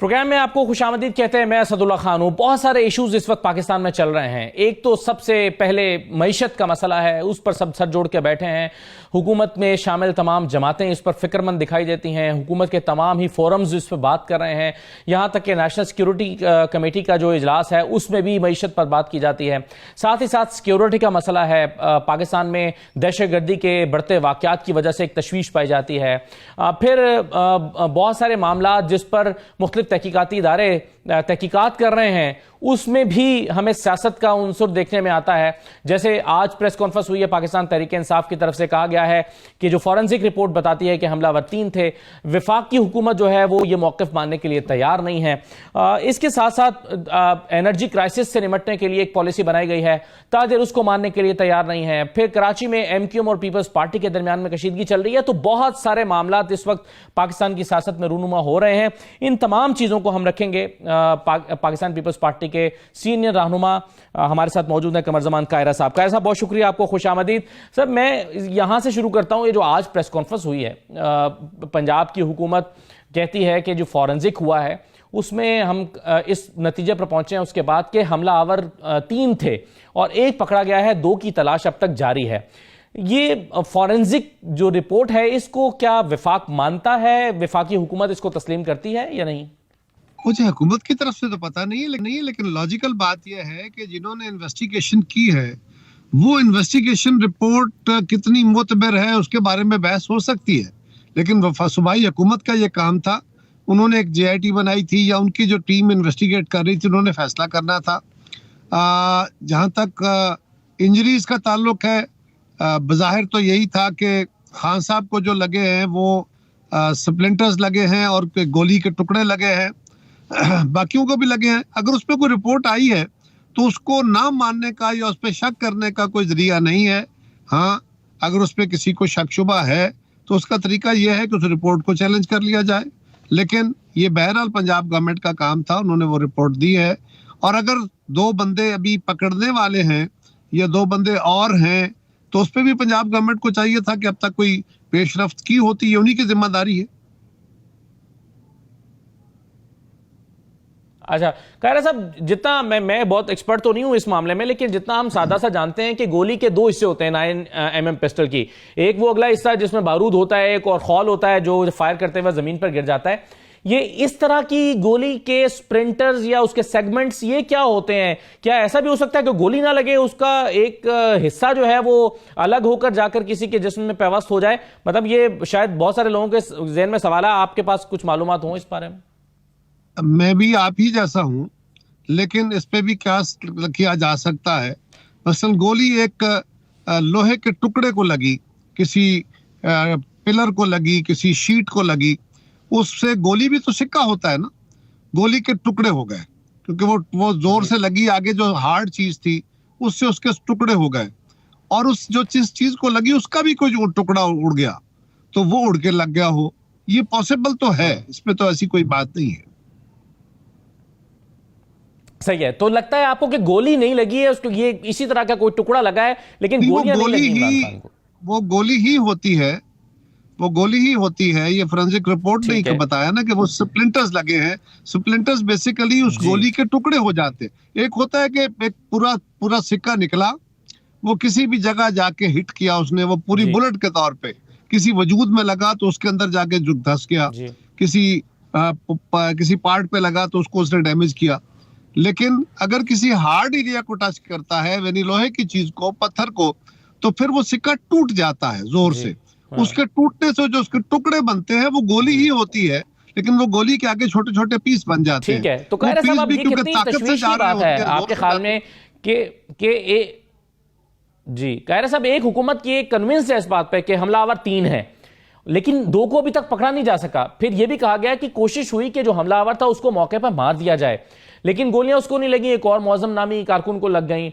Programme में आपको खुशामदीद कहते हैं। मैं असदुल्ला खान हूं। बहुत सारे इश्यूज इस वक्त पाकिस्तान में चल रहे हैं। एक तो सबसे पहले मईशत का मसला है, उस पर सब सर जोड़ के बैठे हैं। हुकूमत में शामिल तमाम जमातें इस पर फिक्रमंद दिखाई देती हैं। हुकूमत के तमाम ही फोरम्स इस पर बात कर रहे हैं। यहाँ तक कि नेशनल सिक्योरिटी कमेटी का जो इजलास है उसमें भी मईशत पर बात की जाती है। साथ ही साथ सिक्योरिटी का मसला है। पाकिस्तान में दहशतगर्दी के बढ़ते वाक़यात की वजह से एक तशवीश पाई जाती है। फिर बहुत सारे मामला जिस पर मुख्तलिफ तहकीकाती इदारे तहकीकात कर रहे हैं, उसमें भी हमें सियासत का उनसुर देखने में आता है। जैसे आज प्रेस कॉन्फ्रेंस हुई है पाकिस्तान तहरीक इंसाफ की तरफ से, कहा गया है कि जो फॉरेंसिक रिपोर्ट बताती है कि हमलावर 3 थे। विफाक की हुकूमत जो है वो ये मौक़िफ़ मानने के लिए तैयार नहीं है। इसके साथ साथ एनर्जी क्राइसिस से निपटने के लिए एक पॉलिसी बनाई गई है, ताजर उसको मानने के लिए तैयार नहीं है। फिर कराची में MQM और पीपल्स पार्टी के दरमियान में कशीदगी चल रही है। तो बहुत सारे मामला इस वक्त पाकिस्तान की सियासत में रूनुमा हो रहे हैं। इन तमाम चीज़ों को हम रखेंगे। पाकिस्तान पीपल्स पार्टी के सीनियर रहनुमा हमारे साथ मौजूद हैं, कमर जमान कायरा साहब। कायरा साहब, बहुत शुक्रिया, आपको खुशामदीद। सर, मैं यहां से शुरू करता हूं। ये जो आज प्रेस कॉन्फ्रेंस हुई है, पंजाब की हुकूमत कहती है कि जो फॉरेंसिक हुआ है उसमें हम इस नतीजे पर पहुंचे हैं उसके बाद के हमलावर 3 थे और एक पकड़ा गया है, 2 की तलाश अब तक जारी है। ये फॉरेंसिक जो रिपोर्ट है इसको क्या विफाक मानता है? विफाकी हुकूमत इसको तस्लीम करती है या नहीं? मुझे हुकूमत की तरफ से तो पता नहीं है, लेकिन लॉजिकल बात यह है कि जिन्होंने इन्वेस्टिगेशन की है वो इन्वेस्टिगेशन रिपोर्ट कितनी मोतबर है उसके बारे में बहस हो सकती है। लेकिन सूबाई हुकूमत का ये काम था, उन्होंने एक JIT बनाई थी या उनकी जो टीम इन्वेस्टिगेट कर रही थी, उन्होंने फैसला करना था। जहाँ तक इंजरीज का ताल्लुक है, बज़ाहिर तो यही था कि खान साहब को जो लगे हैं वो स्प्लिंटर्स लगे हैं और गोली के टुकड़े लगे हैं, बाकियों को भी लगे हैं। अगर उस पर कोई रिपोर्ट आई है तो उसको ना मानने का या उस पर शक करने का कोई जरिया नहीं है। हाँ, अगर उस पर किसी को शक शुबा है तो उसका तरीका यह है कि उस रिपोर्ट को चैलेंज कर लिया जाए। लेकिन ये बहरहाल पंजाब गवर्नमेंट का काम था, उन्होंने वो रिपोर्ट दी है। और अगर 2 बंदे अभी पकड़ने वाले हैं या 2 बंदे और हैं तो उस पर भी पंजाब गवर्नमेंट को चाहिए था कि अब तक कोई पेशरफ्त की होती है, उन्हीं की जिम्मेदारी है। अच्छा कायरा साहब, जितना मैं बहुत एक्सपर्ट तो नहीं हूं इस मामले में, लेकिन जितना हम सादा सा जानते हैं कि गोली के 2 हिस्से होते हैं 9mm पिस्टल की। एक वो अगला हिस्सा जिसमें बारूद होता है, एक और खौल होता है जो फायर करते हुए जमीन पर गिर जाता है। ये इस तरह की गोली के स्प्रिंटर्स या उसके सेगमेंट्स ये क्या होते हैं? क्या ऐसा भी हो सकता है कि गोली ना लगे, उसका एक हिस्सा जो है वो अलग होकर जाकर किसी के जिस्म में पैवस्त हो जाए? मतलब ये शायद बहुत सारे लोगों के ज़हन में सवाल है, आपके पास कुछ मालूमात हो इस बारे में? मैं भी आप ही जैसा हूं, लेकिन इस पे भी क्या किया जा सकता है। मसलन गोली एक लोहे के टुकड़े को लगी, किसी पिलर को लगी, किसी शीट को लगी, उससे गोली भी तो सिक्का होता है ना। गोली के टुकड़े हो गए क्योंकि वो जोर से लगी, आगे जो हार्ड चीज थी उससे उसके टुकड़े हो गए, और उस जो चीज को लगी उसका भी कोई टुकड़ा उड़ गया तो वो उड़ के लग गया हो। ये पॉसिबल तो है, इसमें तो ऐसी कोई बात नहीं है। सही है। तो लगता है आपको कि गोली नहीं लगी है उसको, ये इसी तरह का कोई टुकड़ा लगा है, लेकिन गोलियां नहीं लगी इमरान खान को? वो गोली ही होती है, वो गोली ही होती है। ये फोरेंसिक रिपोर्ट ने बताया ना कि वो स्प्लिंटर्स लगे हैं। स्प्लिंटर्स बेसिकली उस गोली के टुकड़े हो जाते। एक होता है कि एक पूरा सिक्का निकला, वो किसी भी जगह जाके हिट किया उसने, वो पूरी बुलेट के तौर पे किसी वजूद में लगा तो उसके अंदर जाके धंस गया, किसी पार्ट पे लगा तो उसको उसने डैमेज किया। लेकिन अगर किसी हार्ड एरिया को टच करता है, यानी लोहे की चीज को, पत्थर को, तो फिर वो सिक्का टूट जाता है जोर से। उसके टूटने से जो उसके टुकड़े बनते हैं वो गोली ही होती है, लेकिन वो गोली के आगे छोटे छोटे पीस बन जाते हैं। ठीक है, तो कायरा साहब, ये कितनी तशवीश की बात है आपके ख्याल में जी कायरा साहब, एक हुकूमत की एक कन्विंस है इस बात पे कि हमलावर 3 है, लेकिन 2 को अभी तक पकड़ा नहीं जा सका। फिर यह भी कहा गया कि कोशिश हुई कि जो हमलावर था उसको मौके पर मार दिया जाए, लेकिन गोलियां उसको नहीं लगी, एक और मौजम नामी कारकुन को लग गई।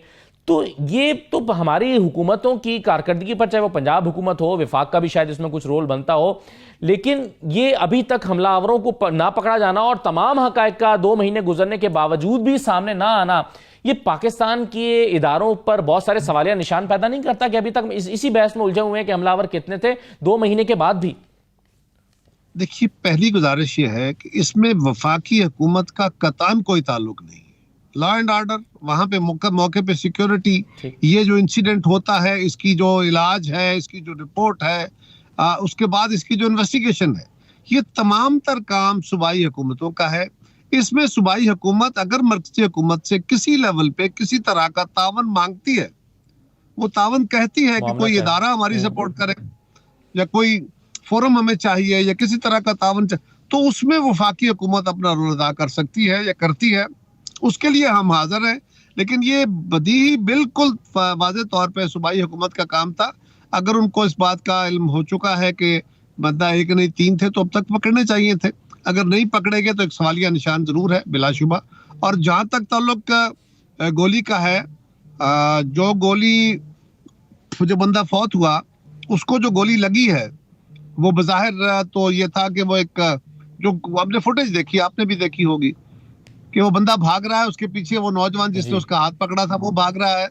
तो ये तो हमारी हुकूमतों की कारकर्दगी पर, चाहे वो पंजाब हुकूमत हो, विफाक का भी शायद इसमें कुछ रोल बनता हो, लेकिन ये अभी तक हमलावरों को ना पकड़ा जाना और तमाम हकायक का 2 महीने गुजरने के बावजूद भी सामने ना आना, ये पाकिस्तान के इदारों पर बहुत सारे सवालिया निशान पैदा नहीं करता कि अभी तक इसी बहस में उलझे हुए हैं कि हमलावर कितने थे 2 महीने के बाद भी? देखिए, पहली गुजारिश ये है कि इसमें वफाकी हुकूमत का कतान कोई ताल्लुक नहीं है। लॉ एंड ऑर्डर, वहां पे मौके पे सिक्योरिटी, ये जो इंसिडेंट होता है, इसकी जो इलाज है, इसकी जो रिपोर्ट है, उसके बाद इसकी जो इन्वेस्टिगेशन है, ये तमाम तर काम सूबाई हुकूमतों का है। इसमें सूबाई हुकूमत अगर मरकजी हुकूमत से किसी लेवल पे किसी तरह का तावन मांगती है, वो तावन कहती है कि कोई इदारा हमारी सपोर्ट करे या कोई फोरम हमें चाहिए या किसी तरह का तावन तो उसमें वफाकी हुकूमत अपना रोल अदा कर सकती है या करती है। उसके लिए हम हाजिर हैं। लेकिन ये बदीही बिल्कुल वाज़ेह तौर पे सूबाई हुकूमत का काम था। अगर उनको इस बात का इल्म हो चुका है कि बंदा एक नहीं तीन थे तो अब तक पकड़ने चाहिए थे। अगर नहीं पकड़े गए तो एक सवालिया निशान जरूर है बिलाशुबा। और जहां तक ताल्लुक गोली का है, जो बंदा फौत हुआ उसको जो गोली लगी है वो बज़ाहिर तो ये था कि वो एक, जो आपने फुटेज देखी, आपने भी देखी होगी, कि वो बंदा भाग रहा है, उसके पीछे वो नौजवान जिसने उसका हाथ पकड़ा था वो भाग रहा है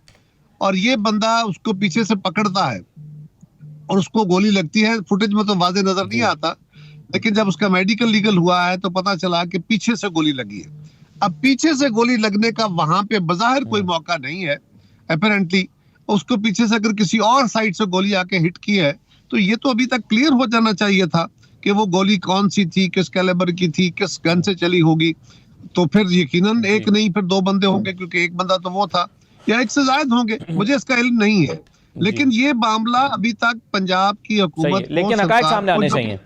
और ये बंदा उसको पीछे से पकड़ता है और उसको गोली लगती है। फुटेज में तो वाज़ेह नजर नहीं आता, लेकिन जब उसका मेडिकल लीगल हुआ है तो पता चला कि पीछे से गोली लगी है। अब पीछे से गोली लगने का वहां पे बज़ाहिर कोई मौका नहीं है। अपेरेंटली उसको पीछे से अगर किसी और साइड से गोली आके हिट की है तो ये तो अभी तक क्लियर हो जाना चाहिए था कि वो गोली कौन सी थी, किस कैलिबर की थी, किस गन से चली होगी। तो फिर यकीनन एक नहीं फिर दो बंदे होंगे, क्योंकि एक बंदा तो वो था, या एक से ज्यादा होंगे, मुझे इसका इल्म नहीं है। लेकिन ये मामला अभी तक पंजाब की हुकूमत लेकिन हकायक सामने आने चाहिए,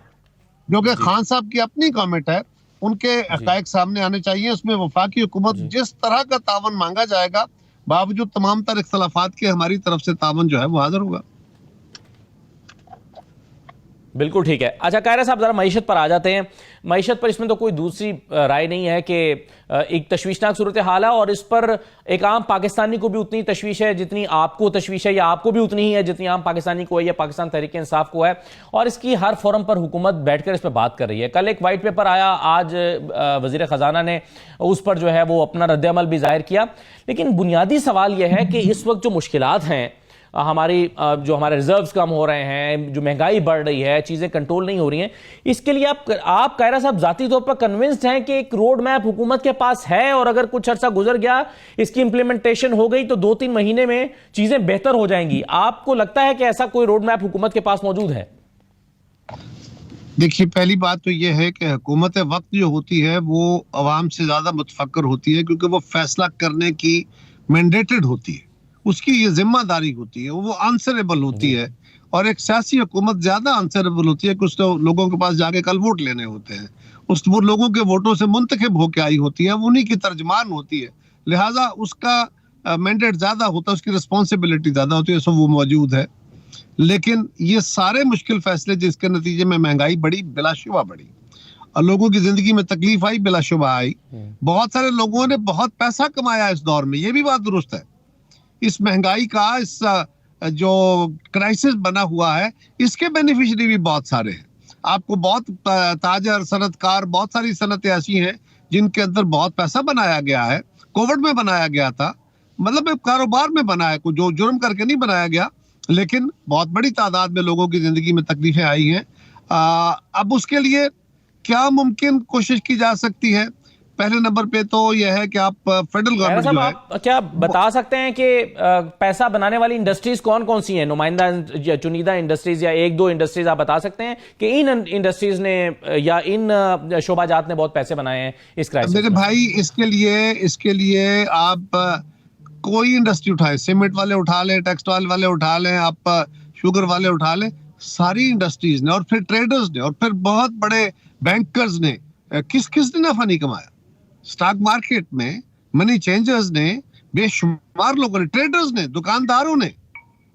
जो कि खान साहब की अपनी कमेंट है, उनके हकायक सामने आने चाहिए। उसमें वफाकी हुकूमत जिस तरह का तावन मांगा जाएगा, बावजूद तमाम तर इख्तलाफात के, हमारी तरफ से तावन जो है वो हाजिर होगा। बिल्कुल ठीक है। अच्छा कायरा साहब, जरा मईशत पर आ जाते हैं। मईशत पर इसमें तो कोई दूसरी राय नहीं है कि एक तशवीशनाक सूरत हाल है और इस पर एक आम पाकिस्तानी को भी उतनी तशवीश है जितनी आपको तशवीश है, या आपको भी उतनी ही है जितनी आम पाकिस्तानी को है या पाकिस्तान तहरीक इंसाफ को है। और इसकी हर फोरम पर हुकूमत बैठकर इस पर बात कर रही है। कल एक वाइट पेपर आया, आज वजीर खजाना ने उस पर जो है वो अपना रद्द-ए-अमल भी जाहिर किया। लेकिन बुनियादी सवाल यह है कि इस वक्त जो मुश्किलात हैं, हमारी जो हमारे रिजर्व्स कम हो रहे हैं, जो महंगाई बढ़ रही है, चीज़ें कंट्रोल नहीं हो रही हैं, इसके लिए आप कायरा साहब जाती तौर पर कन्विंस्ड हैं कि एक रोड मैप हुकूमत के पास है और अगर कुछ अर्सा गुजर गया, इसकी इंप्लीमेंटेशन हो गई तो 2-3 महीने में चीज़ें बेहतर हो जाएंगी? आपको लगता है कि ऐसा कोई रोड मैप हुकूमत के पास मौजूद है? देखिए, पहली बात तो यह है कि हुकूमत वक्त जो होती है वो अवाम से ज्यादा मुतफक्कर होती है, क्योंकि वो फैसला करने की मैंडेटेड होती है, उसकी ये जिम्मेदारी होती है, वो आंसरेबल होती है। और एक सियासी हुकूमत ज्यादा आंसरेबल होती है, कुछ तो लोगों के पास जाके कल वोट लेने होते हैं, वो लोगों के वोटों से मुंतखब होके आई होती है, वो उन्हीं की तर्जमान होती है, लिहाजा उसका मैंडेट ज्यादा होता है, उसकी रिस्पॉन्सिबिलिटी ज्यादा होती है, सो वो मौजूद है। लेकिन ये सारे मुश्किल फैसले जिसके नतीजे में महंगाई बढ़ी, बिलाशुबा बढ़ी, और लोगों की जिंदगी में तकलीफ आई, बिलाशुबा आई। बहुत सारे लोगों ने बहुत पैसा कमाया इस दौर में, ये भी बात दुरुस्त है। इस महंगाई का, इस जो क्राइसिस बना हुआ है, इसके बेनिफिशियरी भी बहुत सारे हैं। आपको बहुत ताजर, सनतकार, बहुत सारी सनतें ऐसी हैं जिनके अंदर बहुत पैसा बनाया गया है, कोविड में बनाया गया था, मतलब कारोबार में बनाया, जो जुर्म करके नहीं बनाया गया, लेकिन बहुत बड़ी तादाद में लोगों की जिंदगी में तकलीफें आई हैं। अब उसके लिए क्या मुमकिन कोशिश की जा सकती है? पहले नंबर पे तो यह है कि आप फेडरल गवर्नमेंट जो है, आप क्या बता सकते हैं कि पैसा बनाने वाली इंडस्ट्रीज कौन कौन सी हैं, नुमाइंदा या चुनिंदा इंडस्ट्रीज, या 1-2 इंडस्ट्रीज आप बता सकते हैं कि इन इंडस्ट्रीज ने या इन शोबाजात ने बहुत पैसे बनाए हैं इस क्राइसिस? मेरे भाई, इसके लिए आप कोई इंडस्ट्री उठाए, सीमेंट वाले उठा लें, टेक्सटाइल वाले उठा लें, आप शुगर वाले उठा लें, सारी इंडस्ट्रीज ने और फिर ट्रेडर्स ने और फिर बहुत बड़े बैंकर्स ने किस ने नफा नहीं कमाया? स्टॉक मार्केट में मनी चेंजर्स ने, बेशुमार लोगों ने, ट्रेडर्स ने, दुकानदारों ने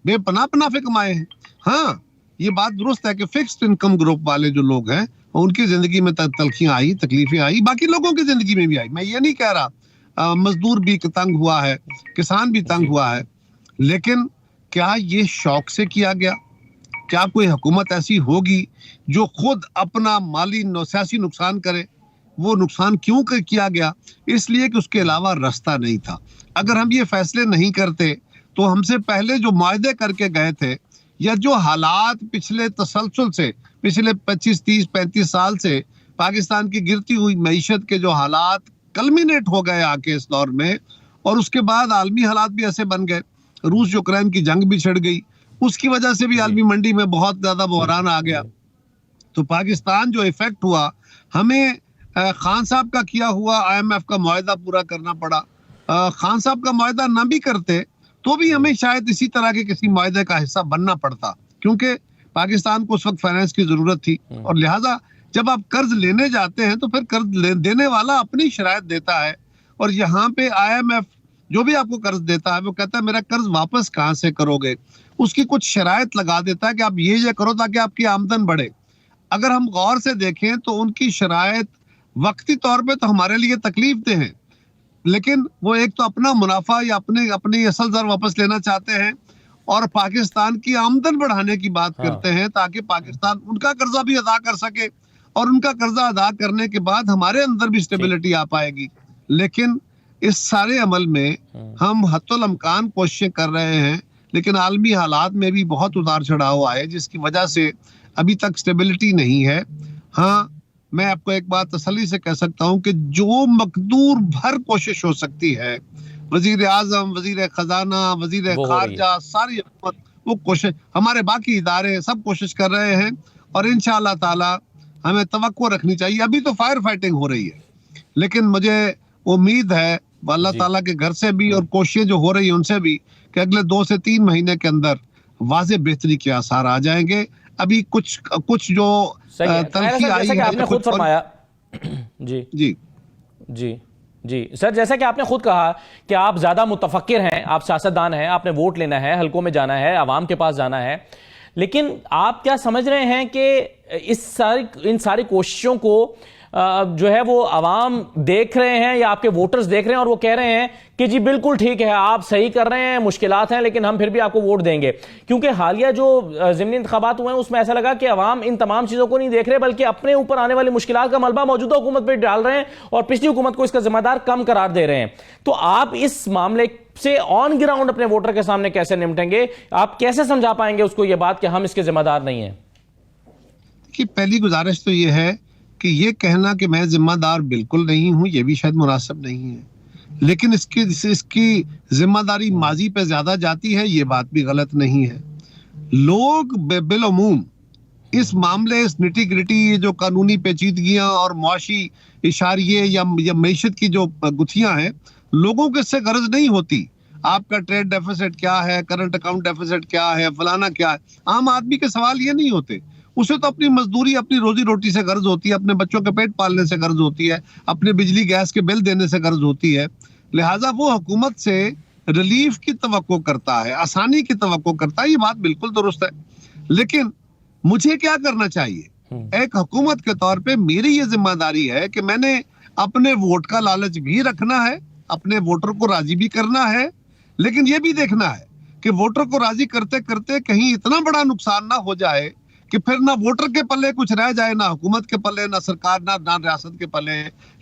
बेपनाह मुनाफे कमाए हैं। हाँ, ये बात दुरुस्त है कि फिक्स्ड इनकम ग्रुप वाले जो लोग हैं उनकी जिंदगी में तलखियां आई, तकलीफें आई, बाकी लोगों की जिंदगी में भी आई। मैं ये नहीं कह रहा, मजदूर भी तंग हुआ है, किसान भी तंग हुआ है, लेकिन क्या ये शौक से किया गया? क्या कोई हुकूमत ऐसी होगी जो खुद अपना माली सियासी नुकसान करे? वो नुकसान क्यों किया गया? इसलिए कि उसके अलावा रास्ता नहीं था। अगर हम ये फैसले नहीं करते तो हमसे पहले जो मुआहदे करके गए थे या जो हालात पिछले तसलसल से पिछले 25, 30, 35 साल से पाकिस्तान की गिरती हुई मईशत के जो हालात कल्मिनेट हो गए आके इस दौर में, और उसके बाद आलमी हालात भी ऐसे बन गए, रूस यूक्रेन की जंग भी छिड़ गई, उसकी वजह से भी आलमी मंडी में बहुत ज्यादा बहरान आ गया। तो पाकिस्तान जो इफेक्ट हुआ, हमें खान साहब का किया हुआ IMF का मुआहदा पूरा करना पड़ा। खान साहब का मुआहदा ना भी करते तो भी हमें शायद इसी तरह के किसी मुआहदे का हिस्सा बनना पड़ता, क्योंकि पाकिस्तान को उस वक्त फाइनेंस की जरूरत थी। और लिहाजा जब आप कर्ज लेने जाते हैं तो फिर कर्ज देने वाला अपनी शराइत देता है, और यहाँ पे IMF जो भी आपको कर्ज देता है वो कहता है मेरा कर्ज वापस कहाँ से करोगे, उसकी कुछ शराइत लगा देता है कि आप ये करो ताकि आपकी आमदन बढ़े। अगर हम गौर से देखें तो उनकी शराइत वक्ती तौर पे तो हमारे लिए तकलीफ दे हैं, लेकिन वो एक तो अपना मुनाफा या अपनी असल दर वापस लेना चाहते हैं, और पाकिस्तान की आमदन बढ़ाने की बात करते हैं ताकि पाकिस्तान उनका कर्जा भी अदा कर सके, और उनका कर्जा अदा करने के बाद हमारे अंदर भी स्टेबिलिटी आ पाएगी। लेकिन इस सारे अमल में हम हत्तुल इम्कान कोशिशें कर रहे हैं, लेकिन आलमी हालात में भी बहुत उतार चढ़ाव आए जिसकी वजह से अभी तक स्टेबिलिटी नहीं है। हाँ, मैं आपको एक बात तसल्ली से कह सकता हूं कि जो मकदूर भर कोशिश हो सकती है, वजीर आजम, वजीर खजाना, वजीर खारजा, सारी हुकूमत वो कोशिश, हमारे बाकी इदारे सब कोशिश कर रहे हैं, और इंशाअल्लाह ताला हमें तवक्को रखनी चाहिए। अभी तो फायर फाइटिंग हो रही है, लेकिन मुझे उम्मीद है अल्लाह ताला के घर से भी और कोशिशें जो हो रही है उनसे भी कि अगले 2 से 3 महीने के अंदर वाज़ेह बेहतरी के आसार आ जाएंगे। अभी कुछ जो तलखी आई है, आपने खुद फरमाया जी जी जी जी सर, जैसा कि आपने खुद कहा कि आप ज्यादा मुतफक्किर हैं, आप सियासतदान हैं, आपने वोट लेना है, हलकों में जाना है, आवाम के पास जाना है, लेकिन आप क्या समझ रहे हैं कि इन सारी कोशिशों को जो है वो आवाम देख रहे हैं या आपके वोटर्स देख रहे हैं और वो कह रहे हैं कि जी बिल्कुल ठीक है, आप सही कर रहे हैं, मुश्किलात हैं, लेकिन हम फिर भी आपको वोट देंगे? क्योंकि हालिया जो ज़िमनी इंतखाबात हुए हैं उसमें ऐसा लगा कि आवाम इन तमाम चीज़ों को नहीं देख रहे, बल्कि अपने ऊपर आने वाली मुश्किलात का मलबा मौजूदा हुकूमत पर डाल रहे हैं और पिछली हुकूमत को इसका जिम्मेदार कम करार दे रहे हैं। तो आप इस मामले से ऑन ग्राउंड अपने वोटर के सामने कैसे निपटेंगे? आप कैसे समझा पाएंगे उसको ये बात कि हम इसके जिम्मेदार नहीं हैं? कि पहली गुजारिश तो ये है कि ये कहना कि मैं जिम्मेदार बिल्कुल नहीं हूं, ये भी शायद मुनासिब नहीं है, लेकिन इसकी जिम्मेदारी माजी पे ज्यादा जाती है, ये बात भी गलत नहीं है। लोग बिलअमूम इस मामले, इस निटी ग्रिटी, जो कानूनी पेचीदगियां और मुआशी इशारिये या मईशत की जो गुत्थियां हैं, लोगों को इससे गर्ज नहीं होती। आपका ट्रेड डेफिसिट क्या है, करंट अकाउंट डेफिसिट क्या है, फलाना क्या है, आम आदमी के सवाल ये नहीं होते। उसे तो अपनी मजदूरी, अपनी रोजी रोटी से गर्ज होती है, अपने बच्चों के पेट पालने से गर्ज होती है, अपने बिजली गैस के बिल देने से गर्ज होती है। लिहाजा वो हुकूमत से रिलीफ की तवक्को करता है, आसानी की तवक्को करता है, ये बात बिल्कुल दुरुस्त है। लेकिन मुझे क्या करना चाहिए? एक हुकूमत के तौर पे मेरी ये जिम्मेदारी है कि मैंने अपने वोट का लालच भी रखना है, अपने वोटर को राजी भी करना है, लेकिन ये भी देखना है कि वोटर को राजी करते करते कहीं इतना बड़ा नुकसान ना हो जाए कि फिर ना वोटर के पल्ले कुछ रह जाए, ना हुकूमत के पल्ले, ना सरकार, ना रियासत के पल्ले।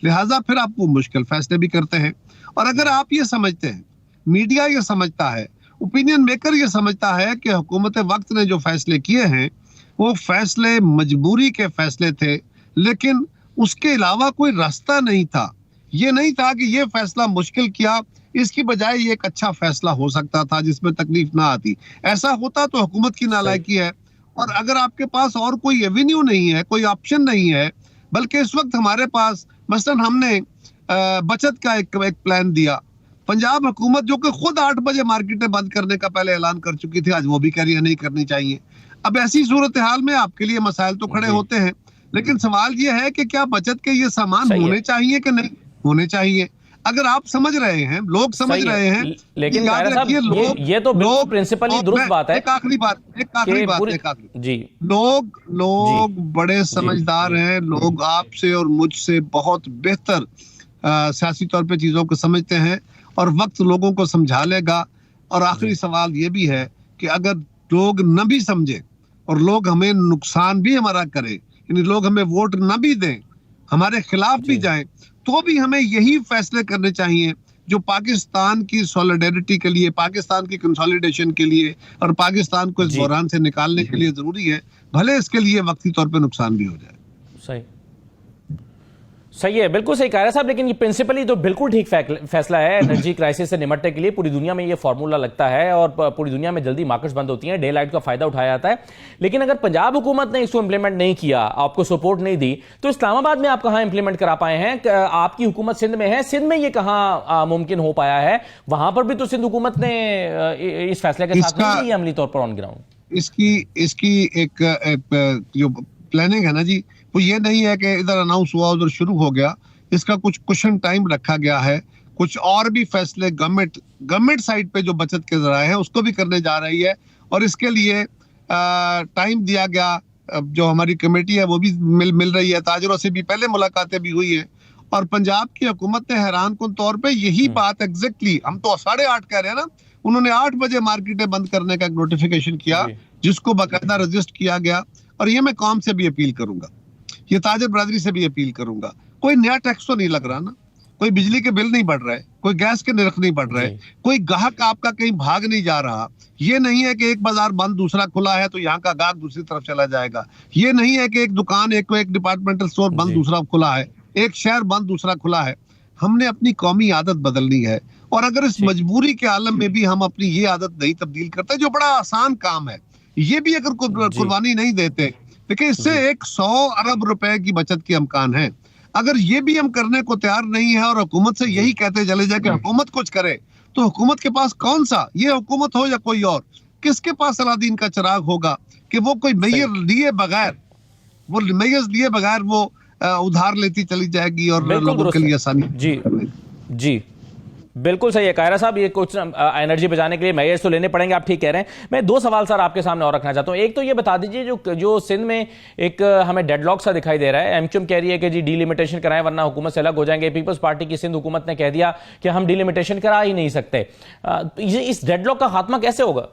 लिहाजा फिर आप वो मुश्किल फैसले भी करते हैं। और अगर आप ये समझते हैं, मीडिया ये समझता है, ओपिनियन मेकर ये समझता है कि हुकूमत वक्त ने जो फैसले किए हैं वो फैसले मजबूरी के फैसले थे, लेकिन उसके अलावा कोई रास्ता नहीं था, ये नहीं था कि ये फैसला मुश्किल किया, इसकी बजाय ये एक अच्छा फैसला हो सकता था जिसमें तकलीफ ना आती, ऐसा होता तो हुकूमत की नालायकी है। और अगर आपके पास और कोई एवेन्यू नहीं है, कोई ऑप्शन नहीं है, बल्कि इस वक्त हमारे पास मसलन हमने बचत का एक प्लान दिया, पंजाब हुकूमत जो कि खुद 8 बजे मार्केटें बंद करने का पहले ऐलान कर चुकी थी, आज वो भी कह रही है नहीं करनी चाहिए। अब ऐसी सूरत हाल में आपके लिए मसाइल तो खड़े होते हैं, लेकिन सवाल ये है कि क्या बचत के ये सामान होने चाहिए कि नहीं होने चाहिए? अगर आप समझ रहे हैं, लोग समझ रहे हैं, लेकिन याद रखिए ये तो बिल्कुल प्रिंसिपली दुरुस्त बात है। एक आखिरी बात जी, लोग बड़े समझदार हैं, लोग आपसे और मुझसे बहुत बेहतर सियासी तौर पे चीजों को समझते हैं और वक्त लोगों को समझा लेगा। और आखिरी सवाल ये भी है कि अगर लोग न भी समझे और लोग हमें नुकसान भी हमारा करे, यानी लोग हमें वोट न भी दें, हमारे खिलाफ भी जाएं, तो भी हमें यही फैसले करने चाहिए जो पाकिस्तान की सॉलिडेरिटी के लिए, पाकिस्तान की कंसोलिडेशन के लिए और पाकिस्तान को इस जी। बहरान से निकालने के लिए जरूरी है, भले इसके लिए वक्ती तौर पे नुकसान भी हो जाए। सही सही है, बिल्कुल सही कह रहे हैं साहब। लेकिन ये प्रिंसिपली तो बिल्कुल ठीक फैसला है एनर्जी क्राइसिस से निपटने के लिए। पूरी दुनिया में ये फॉर्मूला लगता है और पूरी दुनिया में जल्दी मार्केट्स बंद होती हैं, डे लाइट का फायदा उठाया जाता है। लेकिन अगर पंजाब हुकूमत ने इसको इंप्लीमेंट नहीं किया, आपको सपोर्ट नहीं दी, तो इस्लामाबाद में आप कहां इंप्लीमेंट करा पाए हैं? आपकी हुकूमत सिंध में है, सिंध में ये कहां मुमकिन हो पाया है? वहां पर भी तो सिंध हुकूमत ने इस फैसले के साथ नहीं अमली तौर पर ऑन ग्राउंड। इसकी एक जो प्लानिंग है ना जी, वो ये नहीं है कि इधर अनाउंस हुआ उधर शुरू हो गया। इसका कुछ कुशन टाइम रखा गया है। कुछ और भी फैसले गवर्नमेंट साइड पे जो बचत के जराए हैं उसको भी करने जा रही है, और इसके लिए टाइम दिया गया। जो हमारी कमेटी है वो भी मिल रही है, ताजरों से भी पहले मुलाकातें भी हुई है। और पंजाब की हुकूमत ने हैरान कुन तौर पे यही बात एग्जैक्टली, हम तो 8:30 कह रहे हैं ना, उन्होंने 8 बजे मार्केटें बंद करने का नोटिफिकेशन किया, जिसको बाकायदा रजिस्टर किया गया। और ये मैं कौम से भी अपील करूंगा, ये ताजर बरादरी से भी अपील करूंगा, कोई नया टैक्स तो नहीं लग रहा ना, कोई बिजली के बिल नहीं बढ़ रहा है, कोई गैस के निर्ख नहीं बढ़ रहे, कोई ग्राहक आपका कहीं भाग नहीं जा रहा। ये नहीं है कि एक बाजार बंद दूसरा खुला है तो यहाँ का ग्राहक दूसरी तरफ चला जाएगा। ये नहीं है कि एक दुकान एक डिपार्टमेंटल स्टोर बंद दूसरा खुला है, एक शहर बंद दूसरा खुला है। हमने अपनी कौमी आदत बदलनी है, और अगर इस मजबूरी के आलम में भी हम अपनी ये आदत नहीं तब्दील करते, जो बड़ा आसान काम है, ये भी अगर कुर्बानी नहीं देते, देखिए इससे 100 अरब रुपए की बचत की अमकान है। अगर ये भी हम करने को तैयार नहीं है और हुकूमत से यही कहते चले जाए कि हुकूमत कुछ करे, तो हुकूमत के पास कौन सा, ये हुकूमत हो या कोई और, किसके पास अलादीन का चिराग होगा कि वो कोई मैयर लिए बगैर वो उधार लेती चली जाएगी और लोगों के लिए आसानी। जी जी बिल्कुल सही है कायरा साहब। ये कुछ एनर्जी बचाने के लिए मेजर्स तो लेने पड़ेंगे, आप ठीक कह रहे हैं। मैं 2 सवाल सर आपके सामने और रखना चाहता हूं। एक तो ये बता दीजिए, जो सिंध में एक हमें डेडलॉक सा दिखाई दे रहा है, एमक्यूएम कह रही है कि जी डीलिमिटेशन कराएं वरना हुकूमत से अलग हो जाएंगे। पीपल्स पार्टी की सिंध हुकूमत ने कह दिया कि हम डीलिमिटेशन करा ही नहीं सकते। इस डेडलॉक का खात्मा कैसे होगा?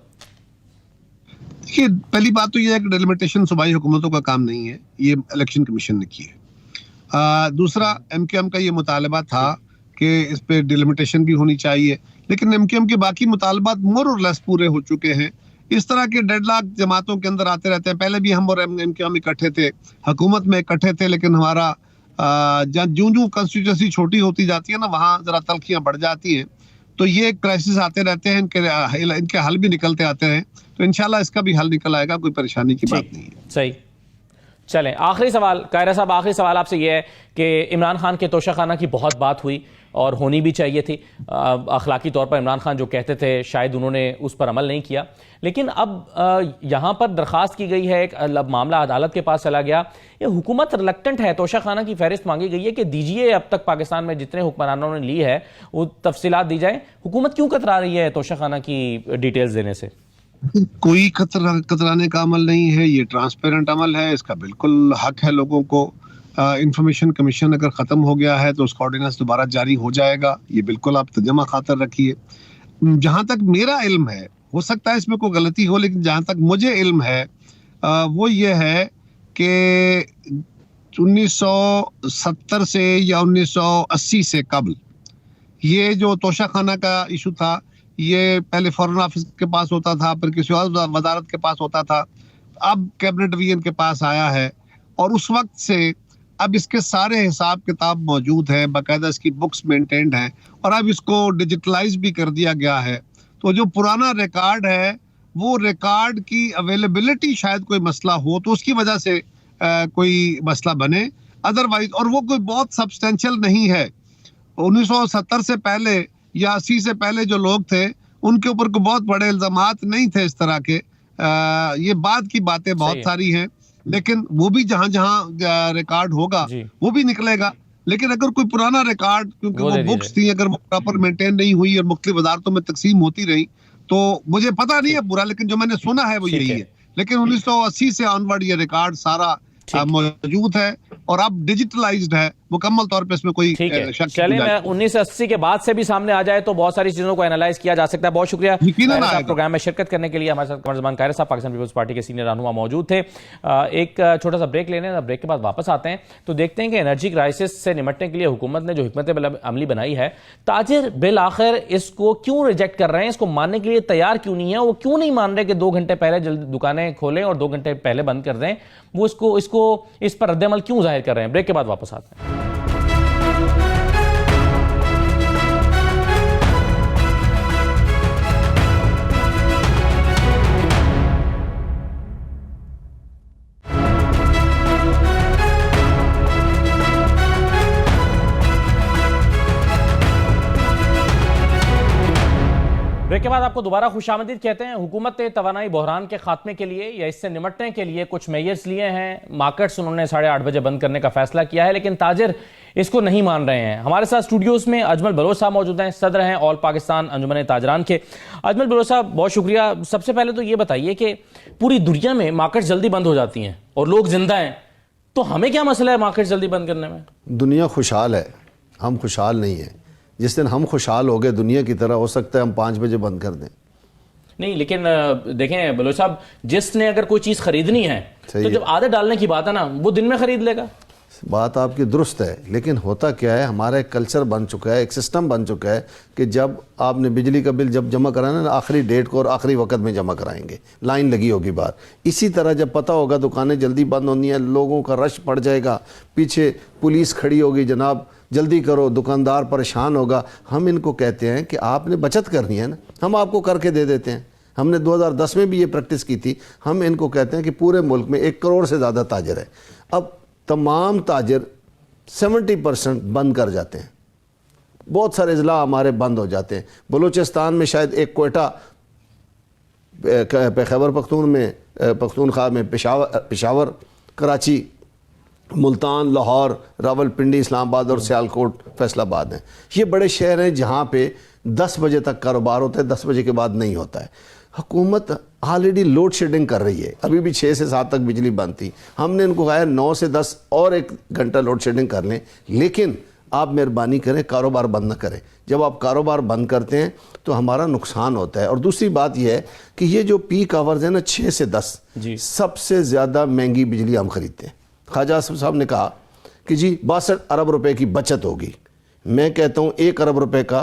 देखिए, पहली बात तो यह है कि डिलिमिटेशन सूबाई हुकूमतों का काम नहीं है, ये इलेक्शन कमीशन ने की है। दूसरा, एमक्यूएम का ये मुतालबा था कि इस पे डिलिमिटेशन भी होनी चाहिए, लेकिन एमक्यूएम के बाकी मुतालबात मोर और लेस पूरे हो चुके हैं। इस तरह के डेडलॉक जमातों के अंदर आते रहते हैं। पहले भी हम और एमक्यूएम इकट्ठे थे, हुकूमत में इकट्ठे थे, लेकिन हमारा जो कंस्टिट्यूएंसी छोटी होती जाती है ना, वहाँ जरा तलखियां बढ़ जाती हैं। तो ये क्राइसिस आते रहते हैं, इनके हल भी निकलते आते हैं। तो इंशाल्लाह इसका भी हल निकल आएगा, कोई परेशानी की बात नहीं है। सही। चलें, आखिरी सवाल कायरा साहब, आखिरी सवाल आपसे यह है कि इमरान खान के तोशाखाना की बहुत बात हुई और होनी भी चाहिए थी। अखलाकी तौर पर इमरान खान जो कहते थे शायद उन्होंने उस पर अमल नहीं किया, लेकिन अब यहाँ पर दरख्वास्त की गई है, एक मामला अदालत के पास चला गया। ये हुकूमत रिलक्टेंट है, तोशाखाना की फहरिस्त मांगी गई है कि दीजिए अब तक पाकिस्तान में जितने हुक्मरानों ने ली है वो तफसीलात दी जाए। हुकूमत क्यों कतरा रही है तोशाखाना की डिटेल्स देने से? कोई कतराने का अमल नहीं है, ये ट्रांसपेरेंट अमल है, इसका बिल्कुल हक है लोगों को। इंफॉर्मेशन कमीशन अगर खत्म हो गया है तो उसका ऑर्डिनेंस दोबारा जारी हो जाएगा, ये बिल्कुल आप तर्जुमा खातर रखिए। जहां तक मेरा इल्म है, हो सकता है इसमें कोई गलती हो, लेकिन जहां तक मुझे इल्म है वो ये है कि 1970 से या 1980 से कबल ये जो तोशाखाना का इशू था, ये पहले फॉरेन ऑफिस के पास होता था, फिर किसी और वजारत के पास होता था, अब कैबिनेट डिवीजन के पास आया है, और उस वक्त से अब इसके सारे हिसाब किताब मौजूद हैं, बाकायदा इसकी बुक्स मेंटेन्ड हैं, और अब इसको डिजिटलाइज भी कर दिया गया है। तो जो पुराना रिकॉर्ड है, वो रिकॉर्ड की अवेलेबिलिटी शायद कोई मसला हो तो उसकी वजह से कोई मसला बने, अदरवाइज, और वो कोई बहुत सब्सटेंशियल नहीं है। 1970 से पहले या 80 से पहले जो लोग थे उनके ऊपर कोई बहुत बड़े इल्जामात नहीं थे इस तरह के। ये बाद की बातें बहुत सारी हैं, लेकिन वो भी जहां जहां रिकॉर्ड होगा वो भी निकलेगा। लेकिन अगर कोई पुराना रिकॉर्ड, क्योंकि वो बुक्स थी, अगर वो प्रॉपर मेंटेन नहीं हुई और मुख्तलिफ वजारतों में तकसीम होती रही, तो मुझे पता नहीं है पूरा, लेकिन जो मैंने सुना है वो यही है। लेकिन 1980 से ऑनवर्ड ये रिकॉर्ड सारा मौजूद है और अब डिजिटलाइज्ड है, मुकम्मल तौर पे इसमें कोई ठीक है, शक की चलिए, मैं गुंजाइश 1980 के बाद से भी सामने आ जाए तो बहुत सारी चीजों को एनालाइज किया जा सकता है। बहुत शुक्रिया यकीनन ताहिर साहब, आएगा। प्रोग्राम में शिरकत करने के लिए। हमारे साथ कमर ज़मान ताहिर साहब पाकिस्तान पीपल्स पार्टी के सीनियर रहनुमा मौजूद थे। एक छोटा सा ब्रेक लेने, ब्रेक के बाद वापस आते हैं तो देखते हैं कि एनर्जी क्राइसिस से निपटने के लिए हुकूमत ने जो हिकमत अमली बनाई है, ताजिर बिल आखिर इसको क्यों रिजेक्ट कर रहे हैं, इसको मानने के लिए तैयार क्यों नहीं है? वो क्यों नहीं मान रहे कि 2 घंटे पहले जल्दी दुकानें खोलें और 2 घंटे पहले बंद कर दें? वो इसको इस पर रद्दअमल क्यों जाहिर कर रहे हैं? ब्रेक के बाद वापस आते हैं। ब्रेक के बाद आपको दोबारा खुशामदीद कहते हैं। हुकूमत ने तवानाई बहरान के खात्मे के लिए या इससे निपटने के लिए कुछ मेजर्स लिए हैं। मार्केट्स उन्होंने 8:30 बजे बंद करने का फैसला किया है, लेकिन ताजिर इसको नहीं मान रहे हैं। हमारे साथ स्टूडियोज में अजमल बलोच साहब मौजूद हैं, सदर हैं ऑल पाकिस्तान अंजुमन ताजरान के। अजमल बलोच साहब, बहुत शुक्रिया। सबसे पहले तो ये बताइए कि पूरी दुनिया में मार्केट जल्दी बंद हो जाती हैं और लोग जिंदा हैं, तो हमें क्या मसला है मार्केट जल्दी बंद करने में? दुनिया खुशहाल है, हम खुशहाल नहीं है। जिस दिन हम खुशहाल हो गए दुनिया की तरह, हो सकता है हम 5 बजे बंद कर दें। नहीं, लेकिन देखें बलोच साहब, जिसने अगर कोई चीज़ खरीदनी है तो जब आदत डालने की बात है ना, वो दिन में खरीद लेगा। बात आपकी दुरुस्त है, लेकिन होता क्या है, हमारा एक कल्चर बन चुका है, एक सिस्टम बन चुका है कि जब आपने बिजली का बिल जब जमा कराना ना, आखिरी डेट को और आखिरी वक्त में जमा कराएंगे, लाइन लगी होगी बाहर। इसी तरह जब पता होगा दुकानें जल्दी बंद होनी है, लोगों का रश पड़ जाएगा, पीछे पुलिस खड़ी होगी, जनाब जल्दी करो, दुकानदार परेशान होगा। हम इनको कहते हैं कि आपने बचत करनी है ना, हम आपको करके दे देते हैं। हमने 2010 में भी ये प्रैक्टिस की थी। हम इनको कहते हैं कि पूरे मुल्क में 1 करोड़ से ज़्यादा ताजर है, अब तमाम ताजर 70% बंद कर जाते हैं। बहुत सारे ज़िला हमारे बंद हो जाते हैं। बलूचिस्तान में शायद एक कोयटा, खैबर पख्तूनख्वा में पेशावर, कराची, मुल्तान, लाहौर, रावलपिंडी, इस्लामाबाद और सियालकोट, फैसलाबाद हैं। ये बड़े शहर हैं जहाँ पे 10 बजे तक कारोबार होता है, 10 बजे के बाद नहीं होता है। हुकूमत ऑलरेडी लोड शेडिंग कर रही है, अभी भी 6 से 7 तक बिजली बंद थी। हमने इनको कहा है 9 से 10 और 1 घंटा लोड शेडिंग कर लें, लेकिन आप मेहरबानी करें कारोबार बंद न करें। जब आप कारोबार बंद करते हैं तो हमारा नुकसान होता है। और दूसरी बात यह है कि ये जो पीक आवर्स है ना, 6 से 10 सबसे ज़्यादा महंगी बिजली हम खरीदते हैं। ख्वाजा आसिफ साहब ने कहा कि जी 62 अरब रुपए की बचत होगी। मैं कहता हूँ 1 अरब रुपए का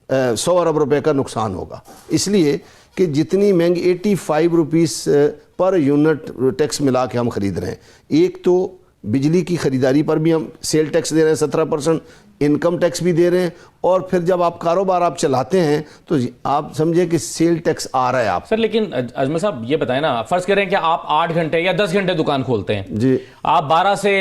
100 अरब रुपए का नुकसान होगा, इसलिए कि जितनी महंगी 85 रुपीस पर यूनिट टैक्स मिला के हम खरीद रहे हैं। एक तो बिजली की ख़रीदारी पर भी हम सेल टैक्स दे रहे हैं 17%, इनकम टैक्स भी दे रहे हैं, और फिर जब आप कारोबार आप चलाते हैं तो आप समझे कि सेल टैक्स आ रहा है आप। सर, लेकिन अजमल साहब ये बताएं ना, फर्ज करें कि आप 8 घंटे या 10 घंटे दुकान खोलते हैं जी, आप 12 से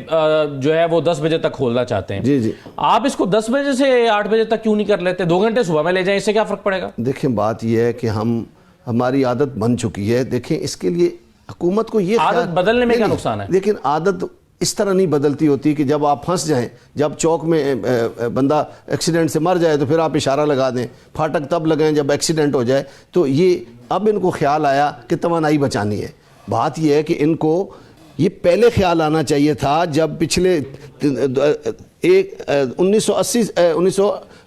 जो है वो 10 बजे तक खोलना चाहते हैं जी जी, आप इसको 10 बजे से 8 बजे तक क्यों नहीं कर लेते? 2 घंटे सुबह में ले जाएं, इससे क्या फर्क पड़ेगा? देखें बात यह है कि हमारी आदत बन चुकी है। देखें इसके लिए हुकूमत को ये आदत बदलने में क्या नुकसान है? लेकिन आदत इस तरह नहीं बदलती होती कि जब आप फंस जाएं, जब चौक में बंदा एक्सीडेंट से मर जाए तो फिर आप इशारा लगा दें, फाटक तब लगाएं जब एक्सीडेंट हो जाए। तो ये अब इनको ख्याल आया कि तवानाई बचानी है। बात यह है कि इनको ये पहले ख्याल आना चाहिए था, जब पिछले